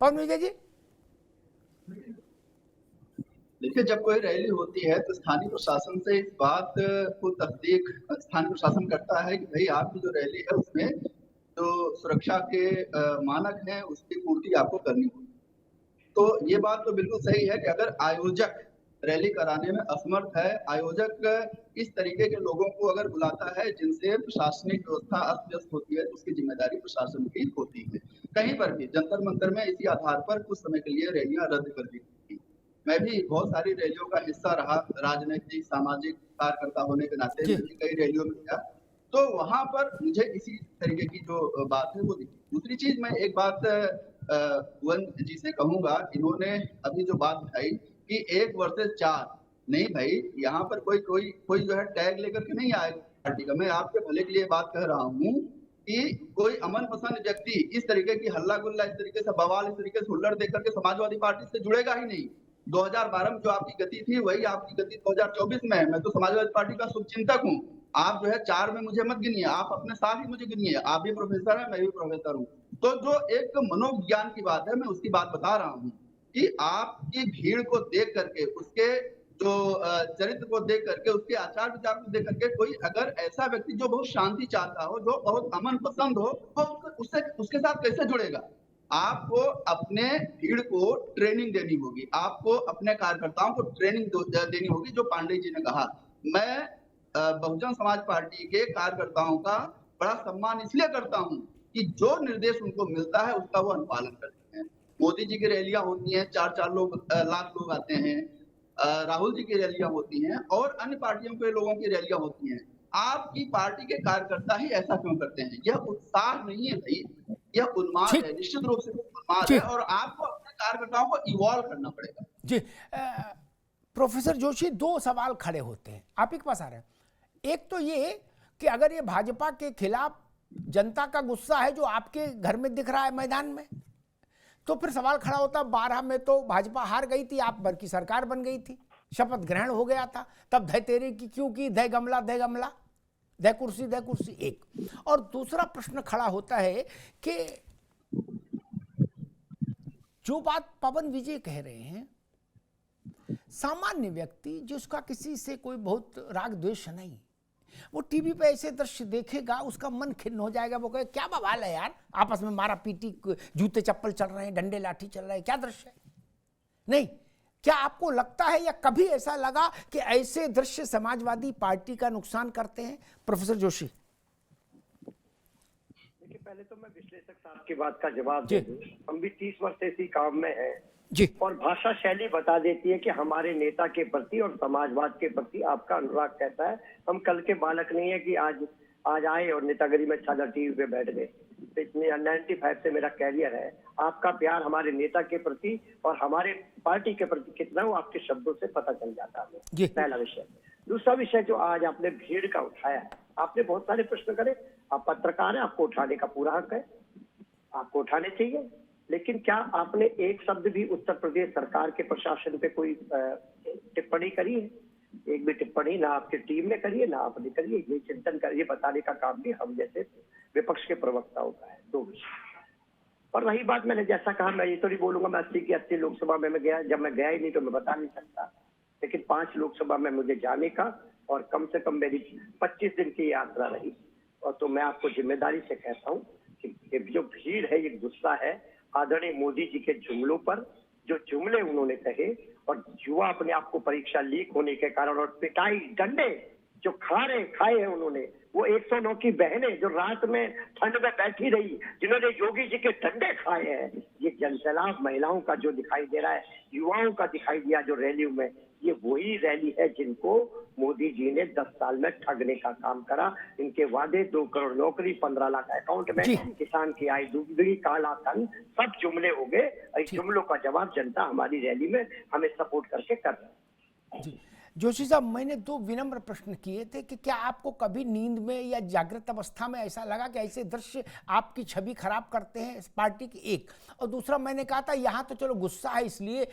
पवन विजय जी, देखिए, जब कोई रैली होती है तो स्थानीय प्रशासन से इस बात को तस्दीक स्थानीय प्रशासन करता है कि भाई आपकी जो रैली है उसमें जो सुरक्षा के मानक हैं उसकी पूर्ति आपको करनी होगी। तो ये बात तो बिल्कुल सही है कि अगर आयोजक रैली कराने में असमर्थ है, आयोजक इस तरीके के लोगों को अगर बुलाता है जिनसे प्रशासनिक व्यवस्था अस्त व्यस्त होती है, तो उसकी जिम्मेदारी प्रशासन की होती है। कहीं पर भी जंतर मंतर में इसी आधार पर कुछ समय के लिए रैलियां रद्द कर दी थी। मैं भी बहुत सारी रैलियों का हिस्सा रहा, राजनीतिक सामाजिक कार्यकर्ता होने के नाते मैं भी कई रैलियों में गया, तो वहां पर मुझे इसी तरीके की जो बात है वो दिखी। दूसरी चीज, मैं एक बात भुवन जी से कहूंगा, इन्होंने अभी जो बात उठाई कि 1 वर्सेस 4, नहीं भाई, यहाँ पर कोई जो है टैग लेकर के नहीं आएगा पार्टी का। मैं आपके भले के लिए बात कह रहा हूँ कि कोई अमन पसंद व्यक्ति इस तरीके की हल्ला गुल्ला, इस तरीके से बवाल, इस तरीके से हुल्लड़ देख करके समाजवादी पार्टी से जुड़ेगा ही नहीं। 2012 में जो आपकी गति थी वही आपकी गति 2024 में है। मैं तो समाजवादी पार्टी का शुभचिंतक हूँ। आप जो है 4 में मुझे मत गिनिए, आप अपने साथ ही मुझे गिनिए। आप भी प्रोफेसर हैं, मैं भी प्रोफेसर हूँ। तो जो एक मनोविज्ञान की बात है, मैं उसकी बात बता रहा हूँ कि आपकी भीड़ को देख करके, उसके जो चरित्र को देख करके, उसके आचार विचार को देख करके, कोई अगर ऐसा व्यक्ति जो बहुत शांति चाहता हो, जो बहुत अमन पसंद हो, वो उसके साथ कैसे जुड़ेगा? आपको अपने भीड़ को ट्रेनिंग देनी होगी, आपको अपने कार्यकर्ताओं को ट्रेनिंग देनी होगी। जो पांडे जी ने कहा, मैं बहुजन समाज पार्टी के कार्यकर्ताओं का बड़ा सम्मान इसलिए करता हूं कि जो निर्देश उनको मिलता है उसका वो अनुपालन करते हैं। मोदी जी की रैलियां होती हैं, 4-4 लाख लोग आते हैं, राहुल जी की रैलियां होती हैं और अन्य पार्टियों के लोगों की रैलियां होती हैं। आपकी पार्टी के कार्यकर्ता ही ऐसा क्यों करते हैं? यह उत्साह नहीं है भाई, यह उन्माद है, निश्चित रूप से उन्माद है और आपको अपने कार्यकर्ताओं को इवॉल्व करना पड़ेगा। जी प्रोफेसर जोशी, 2 सवाल खड़े होते हैं, आप ही के पास आ रहे हैं। एक तो ये कि अगर ये भाजपा के खिलाफ जनता का गुस्सा है जो आपके घर में दिख रहा है मैदान में, तो फिर सवाल खड़ा होता 12 में तो भाजपा हार गई थी, आप भर की सरकार बन गई थी, शपथ ग्रहण हो गया था, तब धय तेरे की क्यों की, धय गमला धय गमला, धय कुर्सी। एक और दूसरा प्रश्न खड़ा होता है कि जो बात पवन विजय कह रहे हैं, सामान्य व्यक्ति जिसका किसी से कोई बहुत राग द्वेष नहीं, वो टीवी पे ऐसे दृश्य देखेगा, उसका मन खिन्न हो जाएगा। वो कहे क्या बवाल है यार, आपस में मारा पीटी, जूते चप्पल चल रहे हैं, डंडे लाठी चल रहे हैं, क्या दृश्य है? नहीं, क्या आपको लगता है या कभी ऐसा लगा कि ऐसे दृश्य समाजवादी पार्टी का नुकसान करते हैं? प्रोफेसर जोशी। देखिए, पहले तो मैं विश्लेषक साहब की बात का जवाब दे दूं। हम भी 30 वर्ष से इसी काम में हैं जी, और भाषा शैली बता देती है कि हमारे नेता के प्रति और समाजवाद के प्रति आपका अनुराग कैसा है। हम कल के बालक नहीं है कि आज आए और नेतागिरी में छाला टीवी पे बैठ गए। इतने 95 से मेरा कैरियर है। आपका प्यार हमारे नेता के प्रति और हमारे पार्टी के प्रति कितना हो, आपके शब्दों से पता चल जाता है। पहला विषय। दूसरा विषय जो आज आपने भीड़ का उठाया है, आपने बहुत सारे प्रश्न करे। आप पत्रकार हैं, आपको उठाने का पूरा हक है, आपको उठाने चाहिए। लेकिन क्या आपने एक शब्द भी उत्तर प्रदेश सरकार के प्रशासन पे कोई टिप्पणी करी है? एक भी टिप्पणी ना आपकी टीम ने करी है, ना आपने करी है। ये चिंतन करिए, बताने का काम भी हम जैसे विपक्ष के प्रवक्ताओं का है। 2 विषय। और रही बात, मैंने जैसा कहा, मैं ये तो नहीं बोलूंगा मैं 80 की 80 लोकसभा में मैं गया, जब मैं गया ही नहीं तो मैं बता नहीं सकता। लेकिन 5 लोकसभा में मुझे जाने का और कम से कम मेरी 25 दिन की यात्रा रही। और तो मैं आपको जिम्मेदारी से कहता हूँ कि जो भीड़ है, ये गुस्सा है आदरणीय मोदी जी के जुमलों पर, जो जुमले उन्होंने कहे और युवा अपने आप को परीक्षा लीक होने के कारण और पिटाई डंडे जो खाए हैं उन्होंने, वो 109 की बहनें जो रात में ठंड में बैठी रही, जिन्होंने योगी जी के डंडे खाए हैं, ये जनसैलाब महिलाओं का जो दिखाई दे रहा है, युवाओं का दिखाई दिया जो रैलियों में, ये वही रैली है जिनको मोदी जी ने 10 साल में ठगने का काम करा। इनके वादे 2 करोड़ नौकरी, 15 लाख अकाउंट में, किसान की आय दुगनी, काला धन, सब जुमले हो गए। इस जुमलों का जवाब जनता हमारी रैली में हमें सपोर्ट करके कर रही है। जोशी साहब, मैंने 2 विनम्र प्रश्न किए थे कि क्या आपको कभी नींद में या जागृत अवस्था में ऐसा लगा कि ऐसे दृश्य आपकी छवि खराब करते हैं इस पार्टी की? एक और दूसरा, मैंने कहा था यहाँ तो चलो गुस्सा है इसलिए,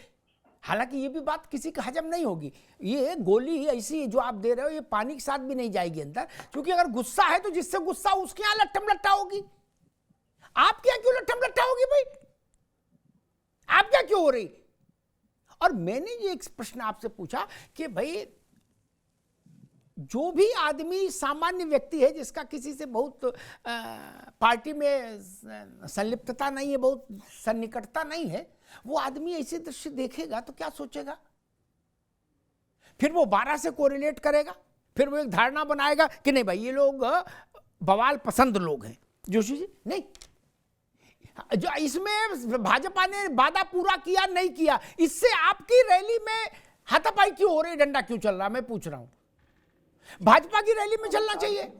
हालांकि ये भी बात किसी का हजम नहीं होगी, ये गोली ऐसी जो आप दे रहे हो ये पानी के साथ भी नहीं जाएगी अंदर, क्योंकि अगर गुस्सा है तो जिससे गुस्सा उसके यहाँ लट्ठम लट्टा होगी। आपके यहाँ क्यों लट्ठम लट्टा होगी भाई? आप क्या क्यों हो रही? और मैंने ये एक प्रश्न आपसे पूछा कि भाई जो भी आदमी सामान्य व्यक्ति है जिसका किसी से बहुत पार्टी में संलिप्तता नहीं है, बहुत सन्निकटता नहीं है, वो आदमी ऐसे दृश्य देखेगा तो क्या सोचेगा? फिर वो 12 से कोरिलेट करेगा, फिर वो एक धारणा बनाएगा कि नहीं भाई ये लोग बवाल पसंद लोग हैं। जोशी जी, नहीं, जो इसमें भाजपा ने वादा पूरा किया नहीं किया, इससे आपकी रैली में हाथापाई क्यों हो रही, डंडा क्यों चल रहा, मैं पूछ रहा हूं। भाजपा की रैली में चलना चाहिए।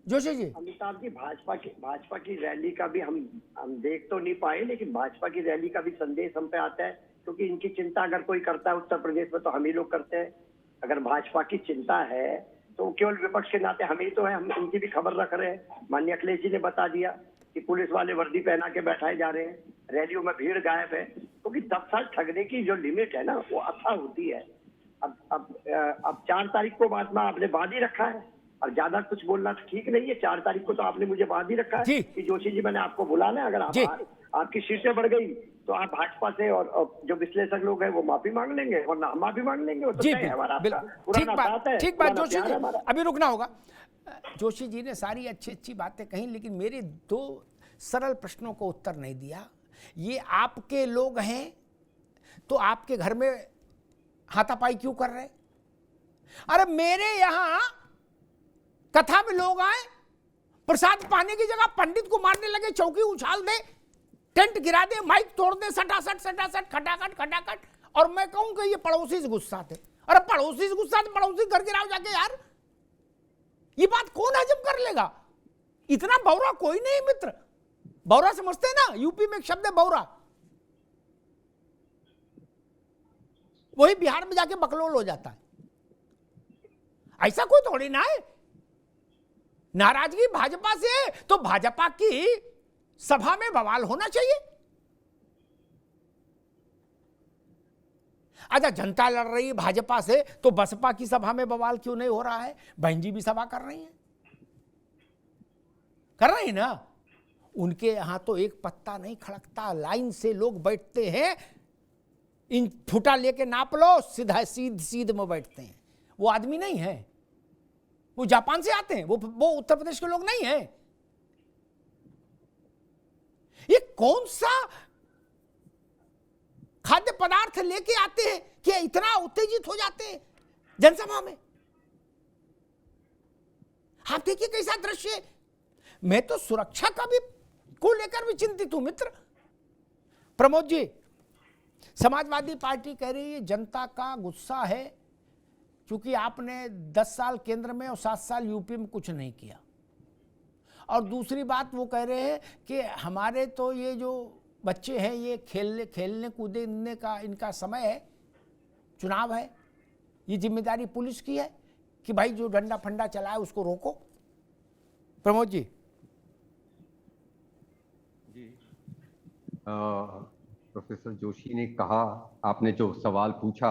जोशी जी। अमिताभ जी, भाजपा की रैली का भी हम देख तो नहीं पाए, लेकिन भाजपा की रैली का भी संदेश हम पे आता है, क्योंकि इनकी चिंता अगर कोई करता है उत्तर प्रदेश में तो हम ही लोग करते हैं। अगर भाजपा की चिंता है तो केवल विपक्ष के नाते हम ही तो है, हम इनकी भी खबर रख रहे हैं। माननीय अखिलेश जी ने बता दिया कि पुलिस वाले वर्दी पहना के बैठाए जा रहे हैं। रैलियों में भीड़ गायब है, क्योंकि 10 साल ठगने की जो लिमिट है ना वो अथा होती है। अब 4 तारीख को महात्मा आपने बांध ही रखा है, और ज्यादा कुछ बोलना तो ठीक नहीं है। 4 तारीख को तो आपने मुझे बांध ही रखा है कि जोशी जी मैंने आपको बुलाना है, अगर आपकी सीटें बढ़ गई तो आप भाजपा से और जो विश्लेषक लोग हैं वो माफी मांग लेंगे, वरना हम माफी मांग लेंगे। वो तो तय है हमारा, आपका पुराना बात है। ठीक बात जोशी जी, अभी रुकना होगा। जोशी जी ने सारी अच्छी अच्छी बातें कही, लेकिन मेरे 2 सरल प्रश्नों को उत्तर नहीं दिया। ये आपके लोग हैं तो आपके घर में हाथापाई क्यों कर रहे? अरे मेरे यहां कथा में लोग आए, प्रसाद पाने की जगह पंडित को मारने लगे, चौकी उछाल दे, टेंट गिरा दे, माइक तोड़ दे, सटासट सटासट खटाखट खटाखट, और मैं कहूं कि ये पड़ोसी से गुस्सा थे। अरे पड़ोसी से गुस्सा थे, पड़ोसी घर गिराओ जाके यार, ये बात कौन हजम कर लेगा? इतना बौरा कोई नहीं मित्र। बौरा समझते हैं ना, यूपी में एक शब्द है बौरा, वही बिहार में जाके बकलोल हो जाता है। ऐसा कोई थोड़ी ना है। नाराजगी भाजपा से है तो भाजपा की सभा में बवाल होना चाहिए। अच्छा, जनता लड़ रही है भाजपा से तो बसपा की सभा में बवाल क्यों नहीं हो रहा है? बहन जी भी सभा कर रही हैं, कर रही ना। उनके यहां तो एक पत्ता नहीं खड़कता, लाइन से लोग बैठते हैं, इन फुटा लेके नाप लो, सीधा सीध में बैठते हैं। वो आदमी नहीं है, वो जापान से आते हैं, वो उत्तर प्रदेश के लोग नहीं हैं। ये कौन सा खाद्य पदार्थ लेके आते हैं कि इतना उत्तेजित हो जाते हैं जनसभा में? आप देखिए कैसा दृश्य है। मैं तो सुरक्षा का भी को लेकर भी चिंतित हूं मित्र। प्रमोद जी, समाजवादी पार्टी कह रही है जनता का गुस्सा है क्योंकि आपने 10 साल केंद्र में और 7 साल यूपी में कुछ नहीं किया। और दूसरी बात वो कह रहे हैं कि हमारे तो ये जो बच्चे हैं ये खेलने कूदने का इनका समय है, चुनाव है, ये जिम्मेदारी पुलिस की है कि भाई जो डंडा फंडा चलाए उसको रोको। प्रमोद जी। प्रोफेसर जोशी ने कहा, आपने जो सवाल पूछा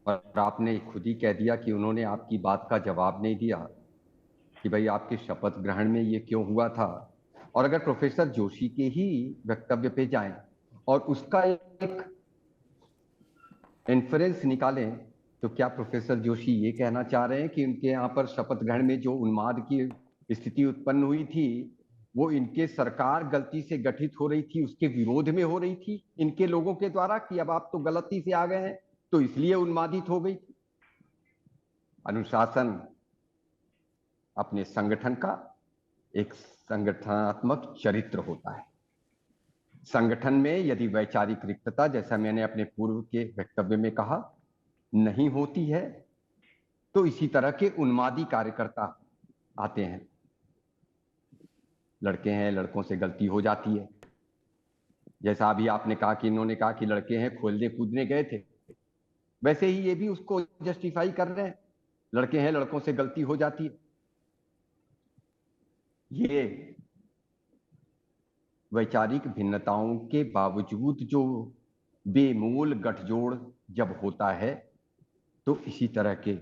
और आपने खुद ही कह दिया कि उन्होंने आपकी बात का जवाब नहीं दिया कि भाई आपके शपथ ग्रहण में ये क्यों हुआ था। और अगर प्रोफेसर जोशी के ही वक्तव्य पे जाएं और उसका एक इन्फ्रेंस निकालें तो क्या प्रोफेसर जोशी ये कहना चाह रहे हैं कि उनके यहाँ पर शपथ ग्रहण में जो उन्माद की स्थिति उत्पन्न हुई थी वो इनके सरकार गलती से गठित हो रही थी उसके विरोध में हो रही थी इनके लोगों के द्वारा, कि अब आप तो गलती से आ गए हैं तो इसलिए उन्मादित हो गई थी? अनुशासन अपने संगठन का एक संगठनात्मक चरित्र होता है। संगठन में यदि वैचारिक रिक्तता, जैसा मैंने अपने पूर्व के वक्तव्य में कहा, नहीं होती है तो इसी तरह के उन्मादी कार्यकर्ता आते हैं। लड़के हैं, लड़कों से गलती हो जाती है, जैसा अभी आपने कहा कि इन्होंने कहा कि लड़के हैं खेलने कूदने गए थे, वैसे ही ये भी उसको जस्टिफाई कर रहे हैं, लड़के हैं लड़कों से गलती हो जाती है। ये वैचारिक भिन्नताओं के बावजूद जो बेमूल गठजोड़ जब होता है तो इसी तरह के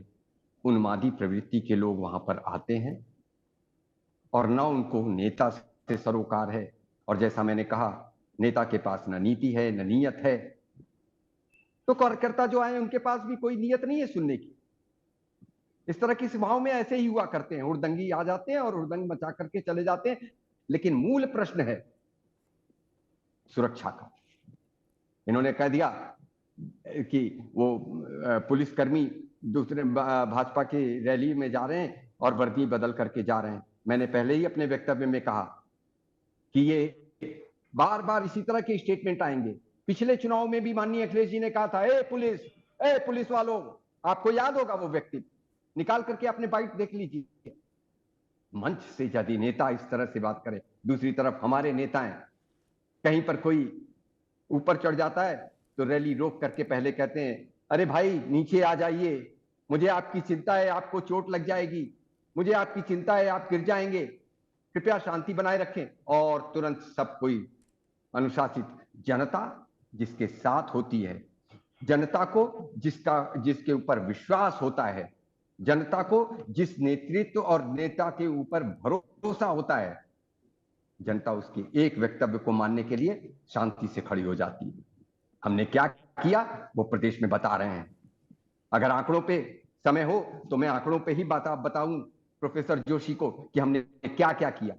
उन्मादी प्रवृत्ति के लोग वहां पर आते हैं और न उनको नेता से सरोकार है। और जैसा मैंने कहा, नेता के पास न नीति है न नीयत है, तो कार्यकर्ता जो आए उनके पास भी कोई नीयत नहीं है सुनने की। इस तरह की सभाओं में ऐसे ही हुआ करते हैं, हुड़दंगी आ जाते हैं और हुड़दंग मचा करके चले जाते हैं। लेकिन मूल प्रश्न है सुरक्षा का। इन्होंने कह दिया कि वो पुलिसकर्मी दूसरे भाजपा की रैली में जा रहे हैं और वर्दी बदल करके जा रहे हैं। मैंने पहले ही अपने वक्तव्य में कहा कि ये बार बार इसी तरह के स्टेटमेंट आएंगे। पिछले चुनाव में भी माननीय अखिलेश जी ने कहा था, ए पुलिस वालों, आपको याद होगा वो व्यक्ति, निकाल करके अपने बाइट देख लीजिए। मंच से यदि नेता इस तरह से बात करे, दूसरी तरफ हमारे नेताएं कहीं पर कोई ऊपर चढ़ जाता है तो रैली रोक करके पहले कहते हैं, अरे भाई नीचे आ जाइए, मुझे आपकी चिंता है, आपको चोट लग जाएगी, मुझे आपकी चिंता है, आप गिर जाएंगे, कृपया शांति बनाए रखें। और तुरंत सब कोई अनुशासित जनता जिसके साथ होती है, जनता को जिसके ऊपर विश्वास होता है, जनता को जिस नेतृत्व और नेता के ऊपर भरोसा होता है, जनता उसके एक वक्तव्य को मानने के लिए शांति से खड़ी हो जाती है। हमने क्या किया वो प्रदेश में बता रहे हैं। अगर आंकड़ों पे समय हो तो मैं आंकड़ों पे ही बताऊं प्रोफेसर जोशी को कि हमने क्या क्या किया।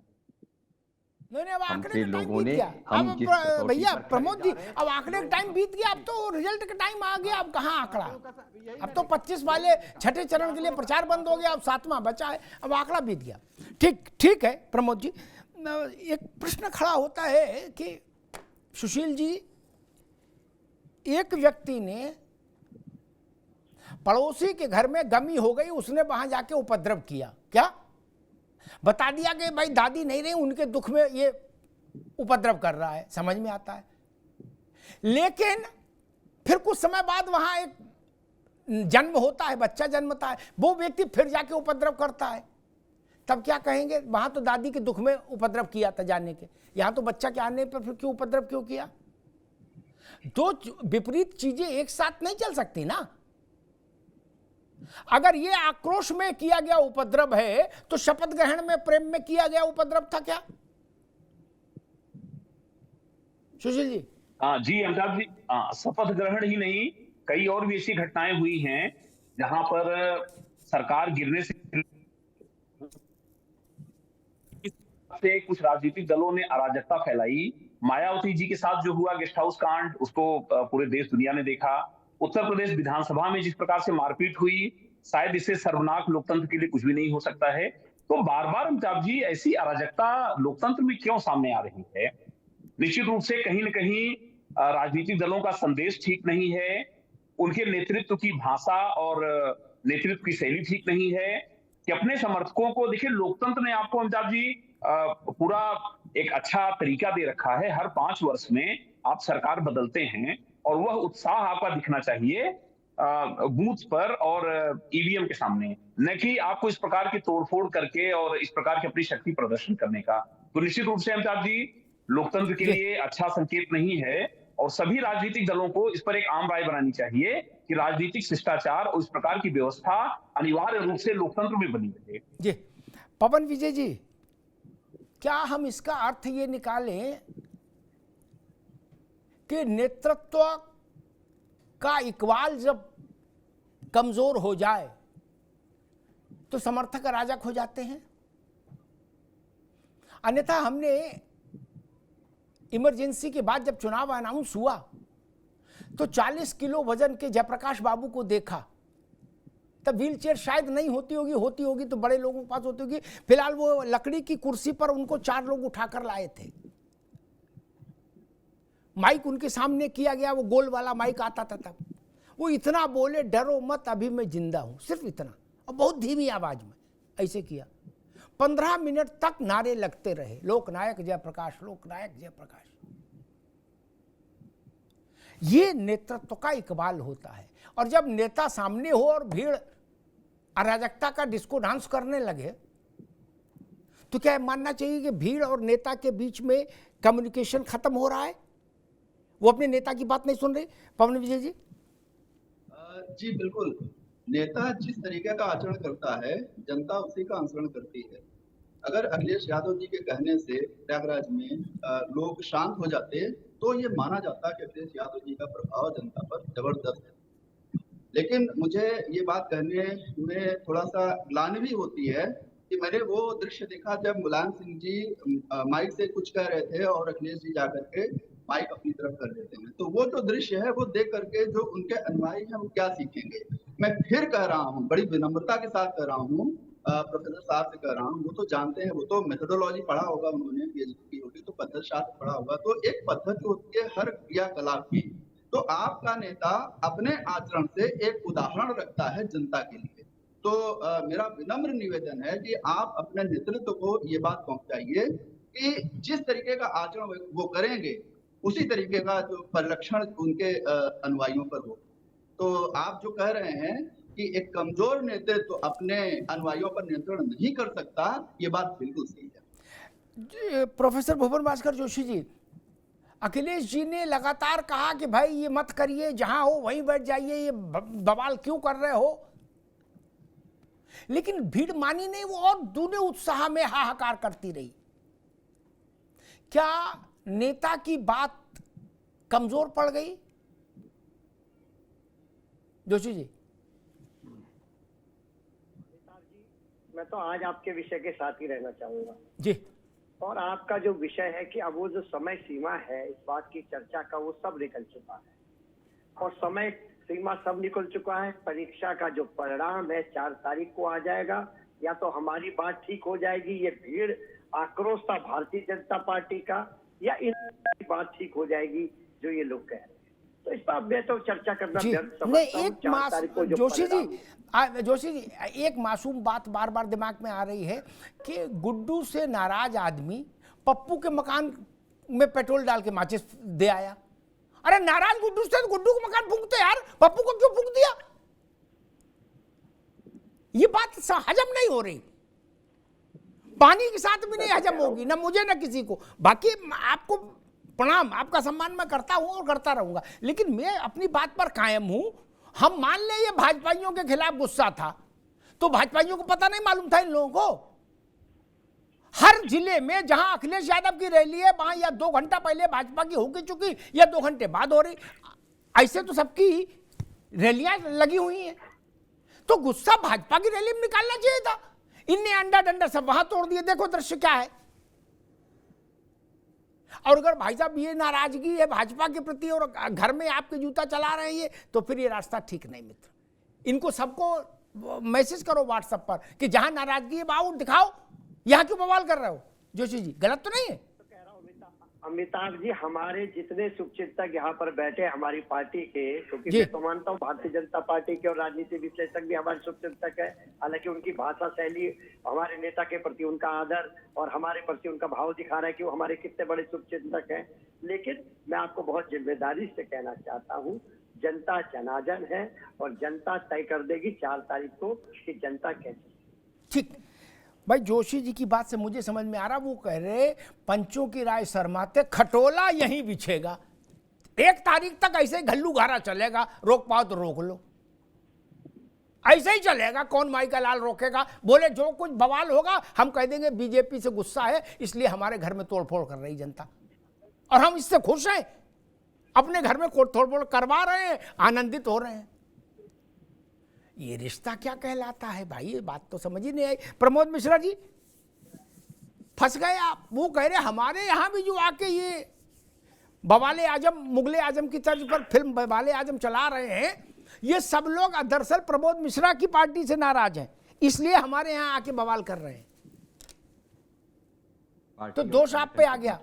नहीं, अब आंकड़े का टाइम लोगों बीत ने गया। हम अब जिस भैया कसौटी पर प्रमोद जी, खड़े जा रहे हैं, अब आंकड़े का टाइम बीत गया, अब तो रिजल्ट का टाइम आ गया। अब कहाँ आंकड़ा, अब तो 25 वाले छठे चरण के लिए प्रचार बंद हो गया, अब 7वां बचा है, अब आंकड़ा बीत गया। ठीक है प्रमोद जी, एक प्रश्न खड़ा होता है कि सुशील जी, एक व्यक्ति ने पड़ोसी के घर में गमी हो गई, उसने वहां जाके उपद्रव किया, क्या बता दिया कि भाई दादी नहीं रही, उनके दुख में ये उपद्रव कर रहा है, समझ में आता है। लेकिन फिर कुछ समय बाद वहां एक जन्म होता है, बच्चा जन्मता है, वो व्यक्ति फिर जाके उपद्रव करता है, तब क्या कहेंगे? वहां तो दादी के दुख में उपद्रव किया था जाने के, यहां तो बच्चा के आने पर फिर क्यों उपद्रव क्यों किया? दो विपरीत चीजें एक साथ नहीं चल सकती ना। अगर ये आक्रोश में किया गया उपद्रव है तो शपथ ग्रहण में प्रेम में किया गया उपद्रव था क्या? सुशील जी। जी अमिताभ जी, शपथ ग्रहण ही नहीं, कई और भी ऐसी घटनाएं हुई हैं जहां पर सरकार गिरने से कुछ राजनीतिक दलों ने अराजकता फैलाई। मायावती जी के साथ जो हुआ गेस्ट हाउस कांड, उसको पूरे देश दुनिया ने देखा। उत्तर प्रदेश विधानसभा में जिस प्रकार से मारपीट हुई, शायद इससे सर्वनाक लोकतंत्र के लिए कुछ भी नहीं हो सकता है। तो बार बार अमिताभ जी ऐसी अराजकता लोकतंत्र में क्यों सामने आ रही है? निश्चित रूप से कहीं न कहीं राजनीतिक दलों का संदेश ठीक नहीं है, उनके नेतृत्व की भाषा और नेतृत्व की शैली ठीक नहीं है कि अपने समर्थकों को, देखिए लोकतंत्र ने आपको अमिताभ जी पूरा एक अच्छा तरीका दे रखा है। हर 5 वर्ष में आप सरकार बदलते हैं और वह उत्साह आपका दिखना चाहिए बूथ पर और ईवीएम के सामने, न कि आपको इस प्रकार की तोड़फोड़ करके और इस प्रकार की अपनी शक्ति प्रदर्शन करने का। तो निश्चित रूप से अमिताभ जी लोकतंत्र के लिए अच्छा संकेत नहीं है और सभी राजनीतिक दलों को इस पर एक आम राय बनानी चाहिए कि राजनीतिक शिष्टाचार और इस प्रकार की व्यवस्था अनिवार्य रूप से लोकतंत्र में बनी रहे। जी पवन विजय जी, क्या हम इसका अर्थ ये निकालें कि नेतृत्व का इकबाल जब कमजोर हो जाए तो समर्थक अराजक हो जाते हैं? अन्यथा हमने इमरजेंसी के बाद जब चुनाव अनाउंस हुआ तो 40 किलो वजन के जयप्रकाश बाबू को देखा, तब व्हील चेयर शायद नहीं होती होगी तो बड़े लोगों के पास होती होगी। फिलहाल वो लकड़ी की कुर्सी पर उनको 4 लोग उठाकर लाए थे। माइक उनके सामने किया गया, वो गोल वाला माइक आता था तब। वो इतना बोले, डरो मत अभी मैं जिंदा हूं, सिर्फ इतना, और बहुत धीमी आवाज में ऐसे किया। 15 मिनट तक नारे लगते रहे, लोकनायक जयप्रकाश, लोकनायक जयप्रकाश। ये नेतृत्व का इकबाल होता है। और जब नेता सामने हो और भीड़ अराजकता का डिस्को डांस करने लगे तो क्या मानना चाहिए कि भीड़ और नेता के बीच में कम्युनिकेशन खत्म हो रहा है? वो अपने नेता की बात नहीं सुन रहे? पवन विजय जी। जी बिल्कुल, नेता जिस तरीके का आचरण करता है जनता उसी का अनुसरण करती है। अगर अखिलेश यादव जी के कहने से प्रयागराज में लोग शांत हो जाते तो ये माना जाता कि अखिलेश यादव जी का प्रभाव जनता पर जबरदस्त है। लेकिन मुझे ये बात कहने में थोड़ा सा ग्लानि भी होती है कि मैंने वो दृश्य देखा जब मुलायम सिंह जी माइक से कुछ कह रहे थे और अखिलेश जी जाकर के माइक अपनी तरफ कर देते हैं। तो वो जो दृश्य है वो देख करके जो उनके अनुयायी हैं वो क्या सीखेंगे? मैं फिर कह रहा हूँ, बड़ी विनम्रता के साथ कह रहा हूँ, प्रोफेसर साहब से कह रहा हूँ, वो तो जानते हैं, वो तो मेथोडोलॉजी पढ़ा होगा उन्होंने, पीएचडी की होगी तो पद्धति शास्त्र पढ़ा होगा। तो एक पद्धति होती है हर क्रियाकलाप की। तो आपका नेता अपने आचरण से एक उदाहरण रखता है जनता के लिए। तो मेरा विनम्र निवेदन है कि आप अपने नेतृत्व को ये बात पहुंचाइए कि जिस तरीके का आचरण वो करेंगे उसी तरीके का जो परिलक्षण उनके अनुयायियों पर हो। तो आप जो कह रहे हैं कि एक कमजोर नेतृत्व अपने अनुयायियों पर नियंत्रण नहीं कर सकता, ये बात बिल्कुल सही है। प्रोफेसर भुवन भास्कर जोशी जी, अखिलेश जी ने लगातार कहा कि भाई ये मत करिए, जहां हो वहीं बैठ जाइए, ये बवाल क्यों कर रहे हो, लेकिन भीड़ मानी नहीं, वो और दूने उत्साह में हाहाकार करती रही। क्या नेता की बात कमजोर पड़ गई? जोशी जी। मैं तो आज आपके विषय के साथ ही रहना चाहूंगा जी। और आपका जो विषय है कि अब वो जो समय सीमा है इस बात की चर्चा का, वो सब निकल चुका है और समय सीमा सब निकल चुका है। परीक्षा का जो परिणाम है 4 तारीख को आ जाएगा। या तो हमारी बात ठीक हो जाएगी, ये भीड़ आक्रोश था भारतीय जनता पार्टी का, या इनकी बात ठीक हो जाएगी जो ये लोग कह रहे हैं। तो इस पर मैं तो चर्चा करना व्यर्थ समझता हूं। 4 तारीख को जो जोशी जी एक मासूम बात बार बार दिमाग में आ रही है कि गुड्डू से नाराज आदमी पप्पू के मकान में पेट्रोल डाल के माचिस दे आया। अरे नाराज गुड्डू से तो गुड्डू को मकान फूंकते यार, पप्पू को क्यों फूंक दिया? ये बात हजम नहीं हो रही, पानी के साथ भी नहीं हजम होगी, ना मुझे ना किसी को। बाकी आपको प्रणाम, आपका सम्मान मैं करता हूं और करता रहूंगा, लेकिन मैं अपनी बात पर कायम हूं। हम मान ले ये भाजपाइयों के खिलाफ गुस्सा था, तो भाजपाइयों को पता नहीं मालूम था इन लोगों को? हर जिले में जहां अखिलेश यादव की रैली है वहां या 2 घंटा पहले भाजपा की हो चुकी या 2 घंटे बाद हो रही। ऐसे तो सबकी रैलियां लगी हुई हैं, तो गुस्सा भाजपा की रैली में निकालना चाहिए था। इनने अंडा डंडा सब वहां तोड़ दिए। देखो दृश्य क्या है। और अगर भाई साहब ये नाराजगी है भाजपा के प्रति और घर में आपके जूता चला रहे हैं तो फिर ये रास्ता ठीक नहीं मित्र। इनको सबको मैसेज करो व्हाट्सएप पर कि जहां नाराजगी है वहां दिखाओ, यहां क्यों बवाल कर रहे हो? जोशी जी गलत तो नहीं है? अमिताभ जी, हमारे जितने शुभचिंतक यहाँ पर बैठे हमारी पार्टी के, क्योंकि मैं तो मानता हूँ भारतीय जनता पार्टी के और राजनीति विश्लेषक भी हमारे शुभचिंतक है। हालांकि उनकी भाषा शैली हमारे नेता के प्रति उनका आदर और हमारे प्रति उनका भाव दिखा रहा है कि वो हमारे कितने बड़े शुभचिंतक हैं। लेकिन मैं आपको बहुत जिम्मेदारी से कहना चाहता हूँ, जनता जनार्दन है और जनता तय कर देगी 4 तारीख को कि जनता कैसी। ठीक भाई, जोशी जी की बात से मुझे समझ में आ रहा, वो कह रहे पंचों की राय शर्माते खटोला यहीं बिछेगा। 1 तारीख तक ऐसे ही घल्लू घारा चलेगा, रोक पाओ तो रोक लो, ऐसे ही चलेगा। कौन माई का लाल रोकेगा? बोले जो कुछ बवाल होगा हम कह देंगे बीजेपी से गुस्सा है इसलिए हमारे घर में तोड़फोड़ कर रही जनता, और हम इससे खुश हैं, अपने घर में तोड़फोड़ करवा रहे हैं, आनंदित हो रहे हैं। ये रिश्ता क्या कहलाता है भाई? ये बात तो समझ ही नहीं आई। प्रमोद मिश्रा जी फंस गए आप। वो कह रहे हमारे यहां भी जो आके ये बवाले आजम, मुगले आजम की तर्ज पर फिल्म बवाले आजम चला रहे हैं, ये सब लोग दरअसल प्रमोद मिश्रा की पार्टी से नाराज हैं, इसलिए हमारे यहां आके बवाल कर रहे हैं। तो दोष आप पे आ गया।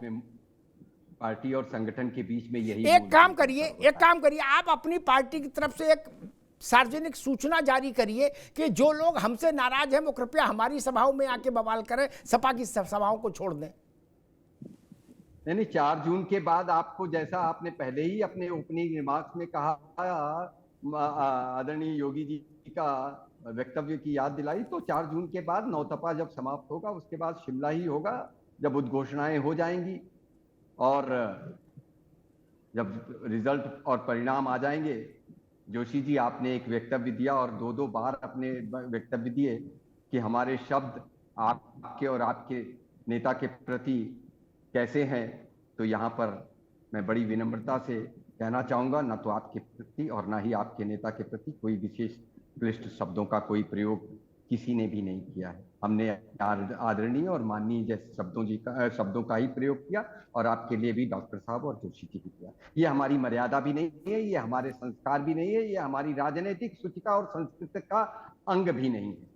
पार्टी और संगठन के बीच में यही। एक काम करिए, आप अपनी पार्टी की तरफ से एक सार्वजनिक सूचना जारी करिए कि जो लोग हमसे नाराज हैं वो कृपया हमारी सभाओं में आके बवाल करें, सपा की सभाओं को छोड़ दें। नहीं, 4 जून के बाद आपको, जैसा आपने पहले ही अपने ओपनिंग रिमार्क्स में कहा, आदरणीय योगी जी का वक्तव्य की याद दिलाई, तो 4 जून के बाद नौतपा जब समाप्त होगा उसके बाद शिमला ही होगा, जब उद्घोषणाएं हो जाएंगी और जब रिजल्ट और परिणाम आ जाएंगे। जोशी जी, आपने एक वक्तव्य दिया और 2 बार अपने वक्तव्य दिए कि हमारे शब्द आपके और आपके नेता के प्रति कैसे हैं, तो यहाँ पर मैं बड़ी विनम्रता से कहना चाहूँगा, न तो आपके प्रति और ना ही आपके नेता के प्रति कोई विशेष क्लिष्ट शब्दों का कोई प्रयोग किसी ने भी नहीं किया है। हमने आदरणीय और माननीय जैसे शब्दों का ही प्रयोग किया, और आपके लिए भी डॉक्टर साहब और जोशी जी भी किया। ये हमारी मर्यादा भी नहीं है, ये हमारे संस्कार भी नहीं है, ये हमारी राजनीतिक सूचिका और संस्कृति का अंग भी नहीं है।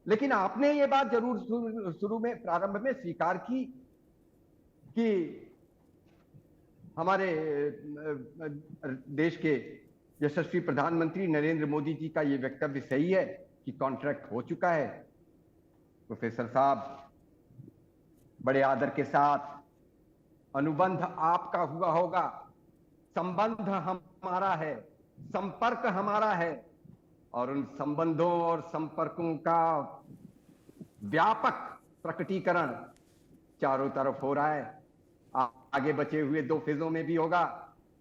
लेकिन आपने ये बात जरूर शुरू में, प्रारंभ में स्वीकार की कि हमारे देश के यशस्वी प्रधानमंत्री नरेंद्र मोदी जी का ये वक्तव्य सही है कि कॉन्ट्रैक्ट हो चुका है। प्रोफेसर साहब, बड़े आदर के साथ, अनुबंध आपका हुआ होगा, संबंध हमारा है, संपर्क हमारा है, और उन संबंधों और संपर्कों का व्यापक प्रकटीकरण चारों तरफ हो रहा है। आगे बचे हुए 2 फेजों में भी होगा।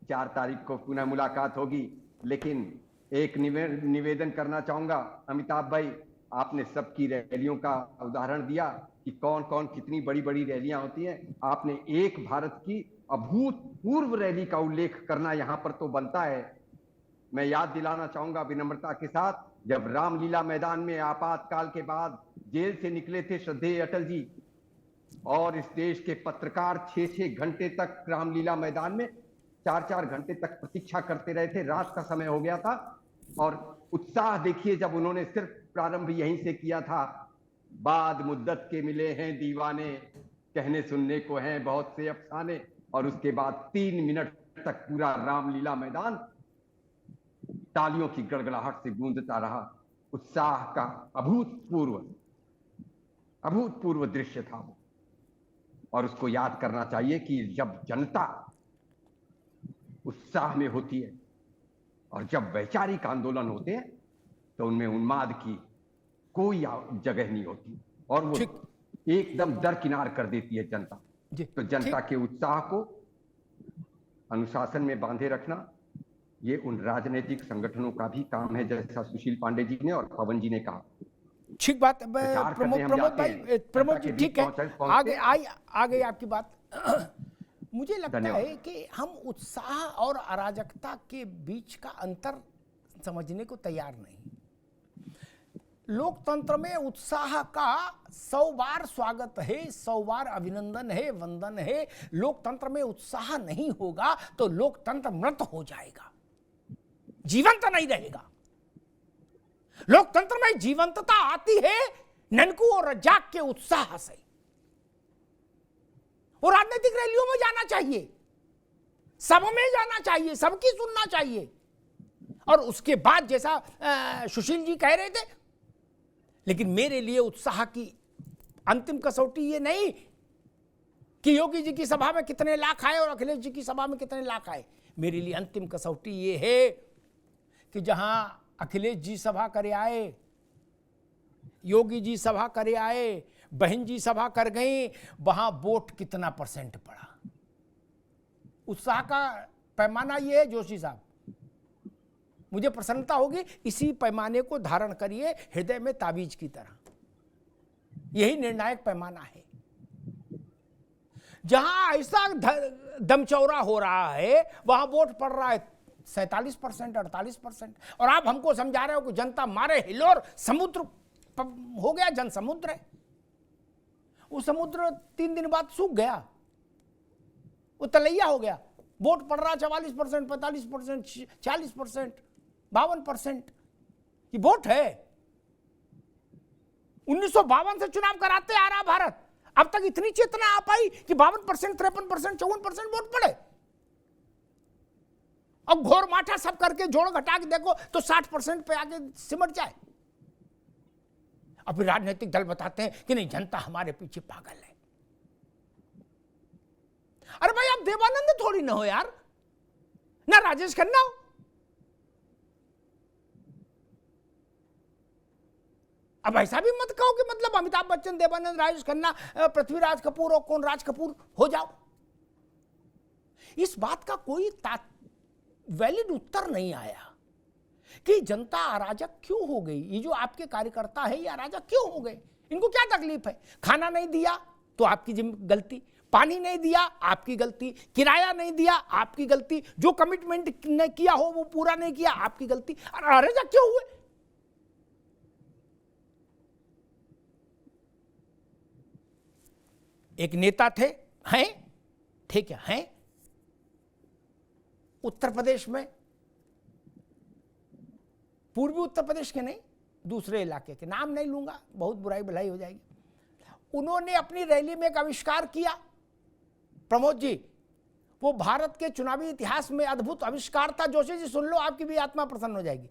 4 तारीख को पुनः मुलाकात होगी। लेकिन एक निवेदन करना चाहूंगा, अमिताभ भाई, आपने सबकी रैलियों का उदाहरण दिया कि कौन कौन कितनी बड़ी बड़ी रैलियां होती हैं। आपने एक भारत की अभूतपूर्व रैली का उल्लेख करना यहां पर तो बनता है। मैं याद दिलाना चाहूंगा विनम्रता के साथ, जब रामलीला मैदान में आपातकाल के बाद जेल से निकले थे श्रद्धेय अटल जी, और इस देश के पत्रकार 6-6 घंटे तक रामलीला मैदान में 4-4 घंटे तक प्रतीक्षा करते रहे थे। रात का समय हो गया था और उत्साह देखिए जब उन्होंने सिर्फ प्रारंभ यहीं से किया था। बाद मुद्दत के मिले हैं दीवाने, कहने सुनने को हैं बहुत से अफसाने। और उसके बाद 3 मिनट तक पूरा रामलीला मैदान तालियों की गड़गड़ाहट से गूंजता रहा। उत्साह का अभूतपूर्व दृश्य था वो। और उसको याद करना चाहिए कि जब जनता उत्साह में होती है और जब वैचारिक आंदोलन होते हैं तो उनमें उन्माद की कोई जगह नहीं होती और वो एकदम दरकिनार कर देती है जनता। तो जनता के उत्साह को अनुशासन में बांधे रखना ये उन राजनीतिक संगठनों का भी काम है, जैसा सुशील पांडे जी ने और पवन जी ने कहा। ठीक बात प्रमोद जी, ठीक है, आगे आपकी बात। मुझे लगता है कि हम उत्साह और अराजकता के बीच का अंतर समझने को तैयार नहीं। लोकतंत्र में उत्साह का 100 बार स्वागत है, 100 बार अभिनंदन है, वंदन है। लोकतंत्र में उत्साह नहीं होगा तो लोकतंत्र मृत हो जाएगा, जीवंत नहीं रहेगा। लोकतंत्र में जीवंतता आती है ननकू और रज्जाक के उत्साह से। वो राजनीतिक रैलियों में जाना चाहिए, सब में जाना चाहिए, सबकी सुनना चाहिए। और उसके बाद जैसा सुशील जी कह रहे थे, लेकिन मेरे लिए उत्साह की अंतिम कसौटी ये नहीं कि योगी जी की सभा में कितने लाख आए और अखिलेश जी की सभा में कितने लाख आए। मेरे लिए अंतिम कसौटी ये है कि जहां अखिलेश जी सभा करे आए, योगी जी सभा करे आए, बहन जी सभा कर गई, वहां वोट कितना % पड़ा। उत्साह का पैमाना ये है जोशी साहब, मुझे प्रसन्नता होगी इसी पैमाने को धारण करिए हृदय में ताबीज की तरह। यही निर्णायक पैमाना है। जहां ऐसा दमचौरा हो रहा है वहां वोट पड़ रहा है 47%, 48%। और आप हमको समझा रहे हो कि जनता मारे हिलोर समुद्र हो गया, जन समुद्र है। वो समुद्र 3 दिन बाद सूख गया, वो तलैया हो गया। वोट पड़ रहा 44%, 45%, 40%, 52%। ये वोट है। 1952 से चुनाव कराते आ रहा भारत, अब तक इतनी चेतना आ पाई कि 52%, 53%, 54% वोट पड़े। अब घोर माठा सब करके जोड़ घटा के देखो तो 60% पे आके सिमट जाए। अब फिर राजनीतिक दल बताते हैं कि नहीं, जनता हमारे पीछे पागल है। अरे भाई, आप देवानंद थोड़ी ना हो यार, ना राजेश खन्ना हो। अब ऐसा भी मत कहो कि मतलब अमिताभ बच्चन, देवानंद, राजेश खन्ना, पृथ्वीराज कपूर और कौन राज कपूर हो जाओ। इस बात का कोई वैलिड उत्तर नहीं आया कि जनता अराजक क्यों हो गई। ये जो आपके कार्यकर्ता है ये अराजक क्यों हो गए, इनको क्या तकलीफ है? खाना नहीं दिया तो आपकी गलती, पानी नहीं दिया आपकी गलती, किराया नहीं दिया आपकी गलती, जो कमिटमेंट नहीं किया हो वो पूरा नहीं किया आपकी गलती। अराजक क्यों हुए? एक नेता थे, हैं, ठीक है, हैं, उत्तर प्रदेश में, पूर्वी उत्तर प्रदेश के नहीं, दूसरे इलाके के, नाम नहीं लूंगा, बहुत बुराई भलाई हो जाएगी। उन्होंने अपनी रैली में एक आविष्कार किया, प्रमोद जी, वो भारत के चुनावी इतिहास में अद्भुत आविष्कार था। जोशी जी सुन लो, आपकी भी आत्मा प्रसन्न हो जाएगी।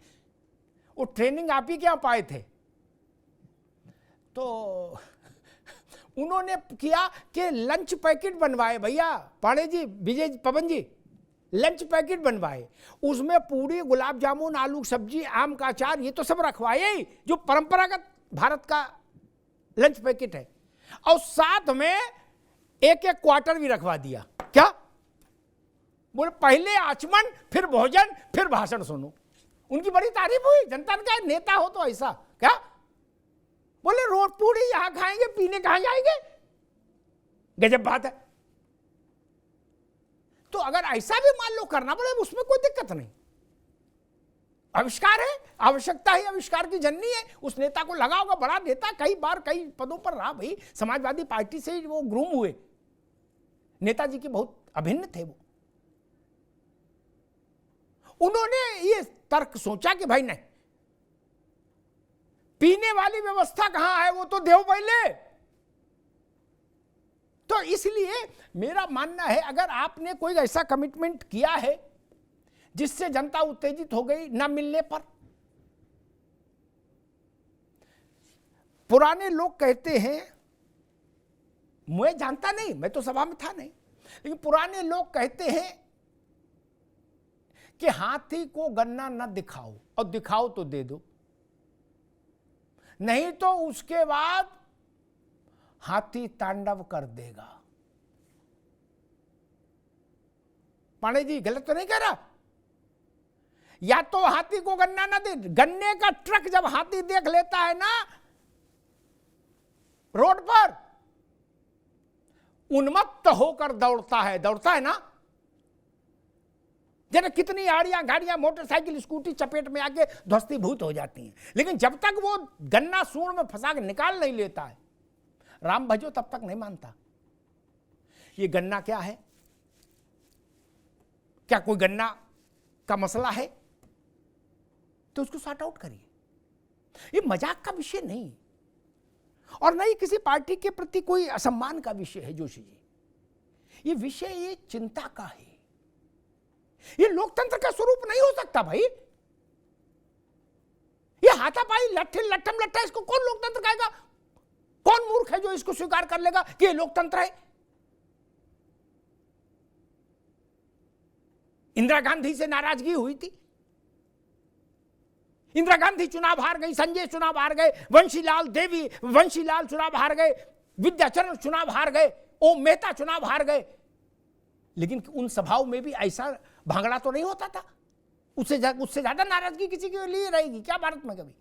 वो ट्रेनिंग आप ही क्या पाए थे? तो उन्होंने किया कि लंच पैकेट बनवाए, भैया पांडे जी, विजय, पवन जी, लंच पैकेट बनवाए, उसमें पूरी, गुलाब जामुन, आलू सब्जी, आम का अचार, ये तो सब रखवाए ही, जो परंपरागत भारत का लंच पैकेट है। और साथ में एक क्वार्टर भी रखवा दिया। क्या बोले? पहले आचमन, फिर भोजन, फिर भाषण सुनो। उनकी बड़ी तारीफ हुई। जनता ने कहा नेता हो तो ऐसा क्या? बोले रोट पूड़ी यहां खाएंगे, पीने कहां जाएंगे? गजब बात है। तो अगर ऐसा भी मान लो करना पड़े, उसमें कोई दिक्कत नहीं। आविष्कार है, आवश्यकता ही आविष्कार की जननी है। उस नेता को लगा होगा, बड़ा नेता, कई बार कई पदों पर रहा भाई, समाजवादी पार्टी से ही वो ग्रूम हुए, नेताजी के बहुत अभिन्न थे वो। उन्होंने ये तर्क सोचा कि भाई नहीं, पीने वाली व्यवस्था कहां है, वो तो देव पहले। तो इसलिए मेरा मानना है, अगर आपने कोई ऐसा कमिटमेंट किया है जिससे जनता उत्तेजित हो गई न मिलने पर, पुराने लोग कहते हैं, मैं जानता नहीं, मैं तो सभा में था नहीं, लेकिन पुराने लोग कहते हैं कि हाथी को गन्ना न दिखाओ, और दिखाओ तो दे दो, नहीं तो उसके बाद हाथी तांडव कर देगा। पांडे जी गलत तो नहीं कह रहा? या तो हाथी को गन्ना ना दे, गन्ने का ट्रक जब हाथी देख लेता है ना रोड पर, उन्मत्त होकर दौड़ता है ना। जरा कितनी आड़ियां, गाड़ियां, मोटरसाइकिल, स्कूटी चपेट में आके ध्वस्तीभूत हो जाती हैं, लेकिन जब तक वो गन्ना सूंड में फंसा के निकाल नहीं लेता है, राम भजो, तब तक नहीं मानता। ये गन्ना क्या है? क्या कोई गन्ना का मसला है? तो उसको सॉर्ट आउट करिए। ये मजाक का विषय नहीं, और नहीं किसी पार्टी के प्रति कोई असम्मान का विषय है जोशी जी। ये विषय ये चिंता का है। ये लोकतंत्र का स्वरूप नहीं हो सकता भाई। ये हाथापाई, लट्ठम लट्ठा, इसको कौन लोकतंत्र कहेगा? कौन मूर्ख है जो इसको स्वीकार कर लेगा कि ये लोकतंत्र है? इंदिरा गांधी से नाराजगी हुई थी, इंदिरा गांधी चुनाव हार गई, संजय चुनाव हार गए, वंशीलाल चुनाव हार गए, विद्याचरण चुनाव हार गए, ओम मेहता चुनाव हार गए, लेकिन उन सभाओं में भी ऐसा भांगड़ा तो नहीं होता था। उससे ज्यादा नाराजगी किसी के लिए रहेगी क्या भारत में? कभी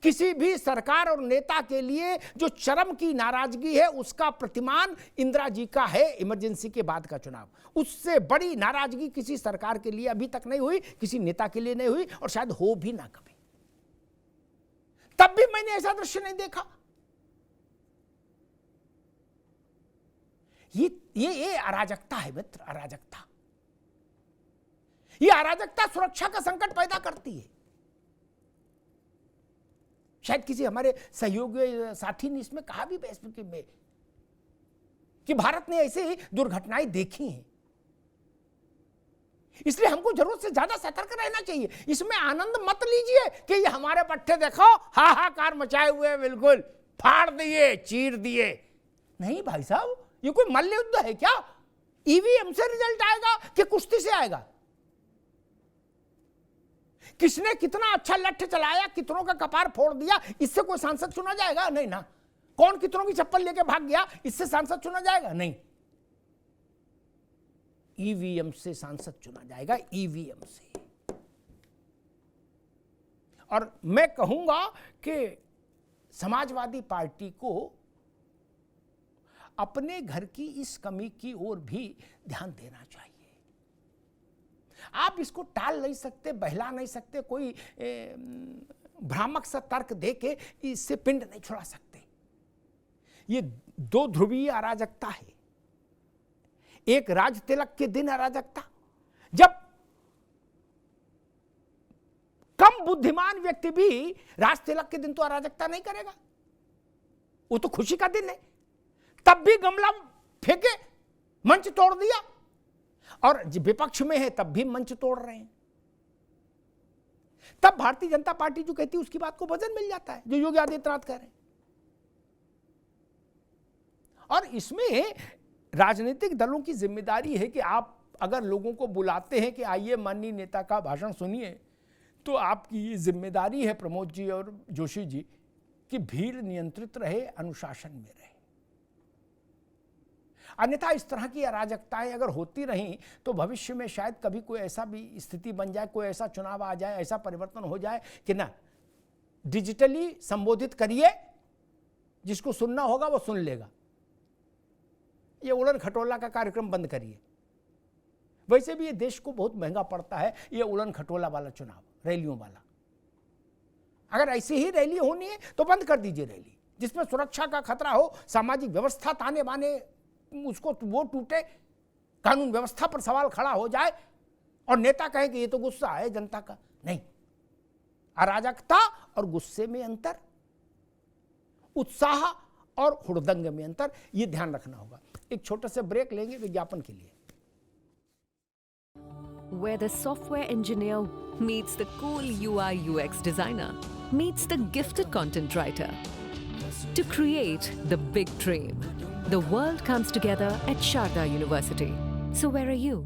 किसी भी सरकार और नेता के लिए जो चरम की नाराजगी है, उसका प्रतिमान इंदिरा जी का है इमरजेंसी के बाद का चुनाव। उससे बड़ी नाराजगी किसी सरकार के लिए अभी तक नहीं हुई, किसी नेता के लिए नहीं हुई, और शायद हो भी ना कभी। तब भी मैंने ऐसा दृश्य नहीं देखा। ये अराजकता है मित्र, अराजकता। ये अराजकता सुरक्षा का संकट पैदा करती है। शायद किसी हमारे सहयोगी साथी ने इसमें कहा भी में कि भारत ने ऐसे ही दुर्घटनाएं देखी हैं, इसलिए हमको जरूरत से ज्यादा सतर्क रहना चाहिए। इसमें आनंद मत लीजिए कि ये हमारे पट्टे देखो हाहाकार मचाए हुए, बिल्कुल फाड़ दिए, चीर दिए। नहीं भाई साहब, ये कोई मल्ल युद्ध है क्या? ईवीएम से रिजल्ट आएगा कि कुश्ती से आएगा? किसने कितना अच्छा लठ चलाया, कितनों का कपार फोड़ दिया, इससे कोई सांसद चुना जाएगा? नहीं ना। कौन कितनों की चप्पल लेके भाग गया, इससे सांसद चुना जाएगा? नहीं। ईवीएम से सांसद चुना जाएगा, ईवीएम से। और मैं कहूंगा कि समाजवादी पार्टी को अपने घर की इस कमी की ओर भी ध्यान देना चाहिए। आप इसको टाल नहीं सकते, बहला नहीं सकते, कोई भ्रामक सा तर्क देके इससे पिंड नहीं छुड़ा सकते। ये दो ध्रुवीय अराजकता है। एक राज तिलक के दिन अराजकता, जब कम बुद्धिमान व्यक्ति भी राज तिलक के दिन तो अराजकता नहीं करेगा, वो तो खुशी का दिन है। तब भी गमला फेंके, मंच तोड़ दिया, और विपक्ष में है तब भी मंच तोड़ रहे हैं। तब भारतीय जनता पार्टी जो कहती है उसकी बात को वजन मिल जाता है, जो योगी आदित्यनाथ कह रहे हैं। और इसमें राजनीतिक दलों की जिम्मेदारी है कि आप अगर लोगों को बुलाते हैं कि आइए माननीय नेता का भाषण सुनिए, तो आपकी ये जिम्मेदारी है प्रमोद जी और जोशी जी कि भीड़ नियंत्रित रहे, अनुशासन में रहे। अन्यथा इस तरह की अराजकताएं अगर होती रहीं तो भविष्य में शायद कभी कोई ऐसा भी स्थिति बन जाए, कोई ऐसा चुनाव आ जाए, ऐसा परिवर्तन हो जाए कि ना डिजिटली संबोधित करिए, जिसको सुनना होगा वो सुन लेगा, ये उड़न खटोला का कार्यक्रम बंद करिए। वैसे भी ये देश को बहुत महंगा पड़ता है ये उड़न खटोला वाला चुनाव, रैलियों वाला। अगर ऐसी ही रैली होनी है तो बंद कर दीजिए रैली, जिसमें सुरक्षा का खतरा हो, सामाजिक व्यवस्था ताने बाने उसको वो टूटे, कानून व्यवस्था पर सवाल खड़ा हो जाए और नेता कहे कि ये तो गुस्सा है जनता का। नहीं, अराजकता और गुस्से में अंतर, उत्साह और हुड़दंग में अंतर, ये ध्यान रखना होगा। एक छोटा सा ब्रेक लेंगे विज्ञापन के लिए। Where the software engineer meets the cool UI UX designer, meets the gifted content writer. To create the big dream, the world comes together at Sharda University. So where are you?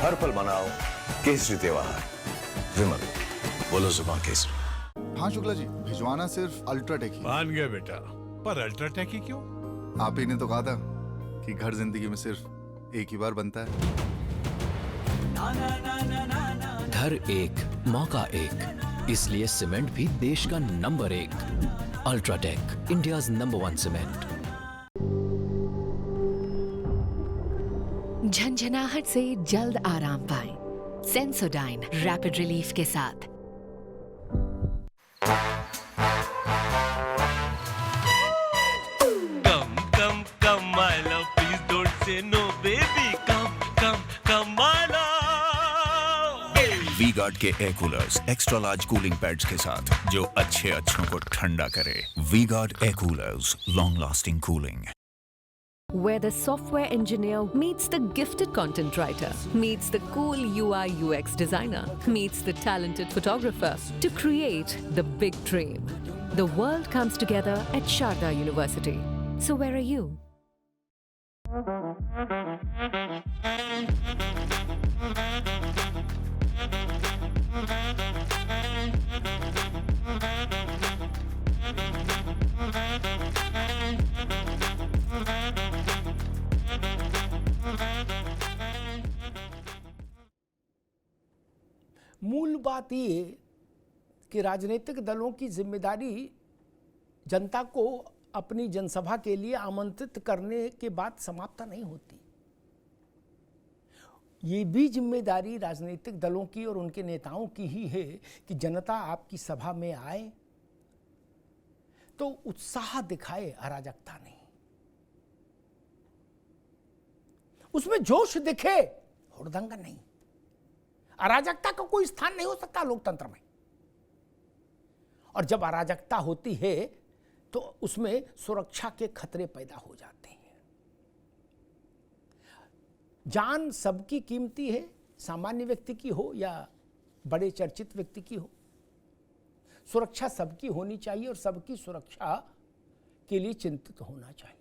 हर पल मनाओ केसरी त्योहार। विमल, बोलो जुबान केसरी। हाँ शुक्ला जी, भिजवाना सिर्फ अल्ट्राटेक ही। मान गया बेटा, पर अल्ट्राटेक ही क्यों? आप ही ने तो कहा था कि घर जिंदगी में सिर्फ एक ही बार बनता है। घर एक, मौका एक, इसलिए सीमेंट भी देश का number 1। UltraTech, India's number 1 cement. झंझनाहट से जल्द आराम पाएं सेंसोडाइन रैपिड रिलीफ के साथ। Come, come, come, my love, please don't say no, baby. Come, come, come, my love. V-Guard के air coolers extra large cooling pads के साथ जो अच्छों को ठंडा करे। V-Guard air coolers, long lasting cooling. Where the software engineer meets the gifted content writer, meets the cool UI UX designer, meets the talented photographer to create the big dream. The world comes together at Sharda University. So where are you? मूल बात ये कि राजनीतिक दलों की जिम्मेदारी जनता को अपनी जनसभा के लिए आमंत्रित करने के बाद समाप्त नहीं होती। ये भी जिम्मेदारी राजनीतिक दलों की और उनके नेताओं की ही है कि जनता आपकी सभा में आए तो उत्साह दिखाए, अराजकता नहीं। उसमें जोश दिखे, हुड़दंग नहीं। अराजकता का कोई स्थान नहीं हो सकता लोकतंत्र में। और जब अराजकता होती है तो उसमें सुरक्षा के खतरे पैदा हो जाते हैं। जान सबकी कीमती है, सामान्य व्यक्ति की हो या बड़े चर्चित व्यक्ति की हो। सुरक्षा सबकी होनी चाहिए और सबकी सुरक्षा के लिए चिंतित होना चाहिए।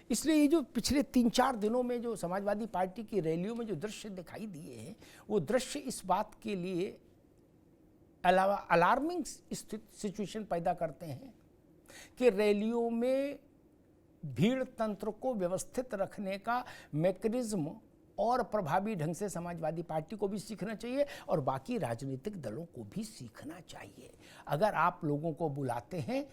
इसलिए ये जो पिछले 3-4 दिनों में जो समाजवादी पार्टी की रैलियों में जो दृश्य दिखाई दिए हैं, वो दृश्य इस बात के लिए अलार्मिंग सिचुएशन पैदा करते हैं कि रैलियों में भीड़ तंत्र को व्यवस्थित रखने का मैकेनिज्म और प्रभावी ढंग से समाजवादी पार्टी को भी सीखना चाहिए और बाकी राजनीतिक दलों को भी सीखना चाहिए। अगर आप लोगों को बुलाते हैं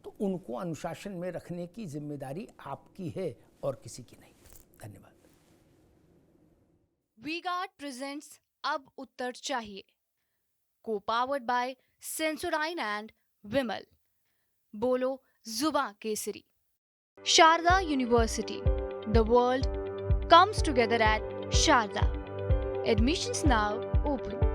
तो उनको अनुशासन में रखने की जिम्मेदारी आपकी है और किसी की नहीं। धन्यवाद। वी-गार्ड प्रेजेंट्स अब उत्तर चाहिए, को powered by Sensodyne and Vimal. बोलो जुबां केसरी। Sharda university, the world comes together at Sharda. Admissions now open.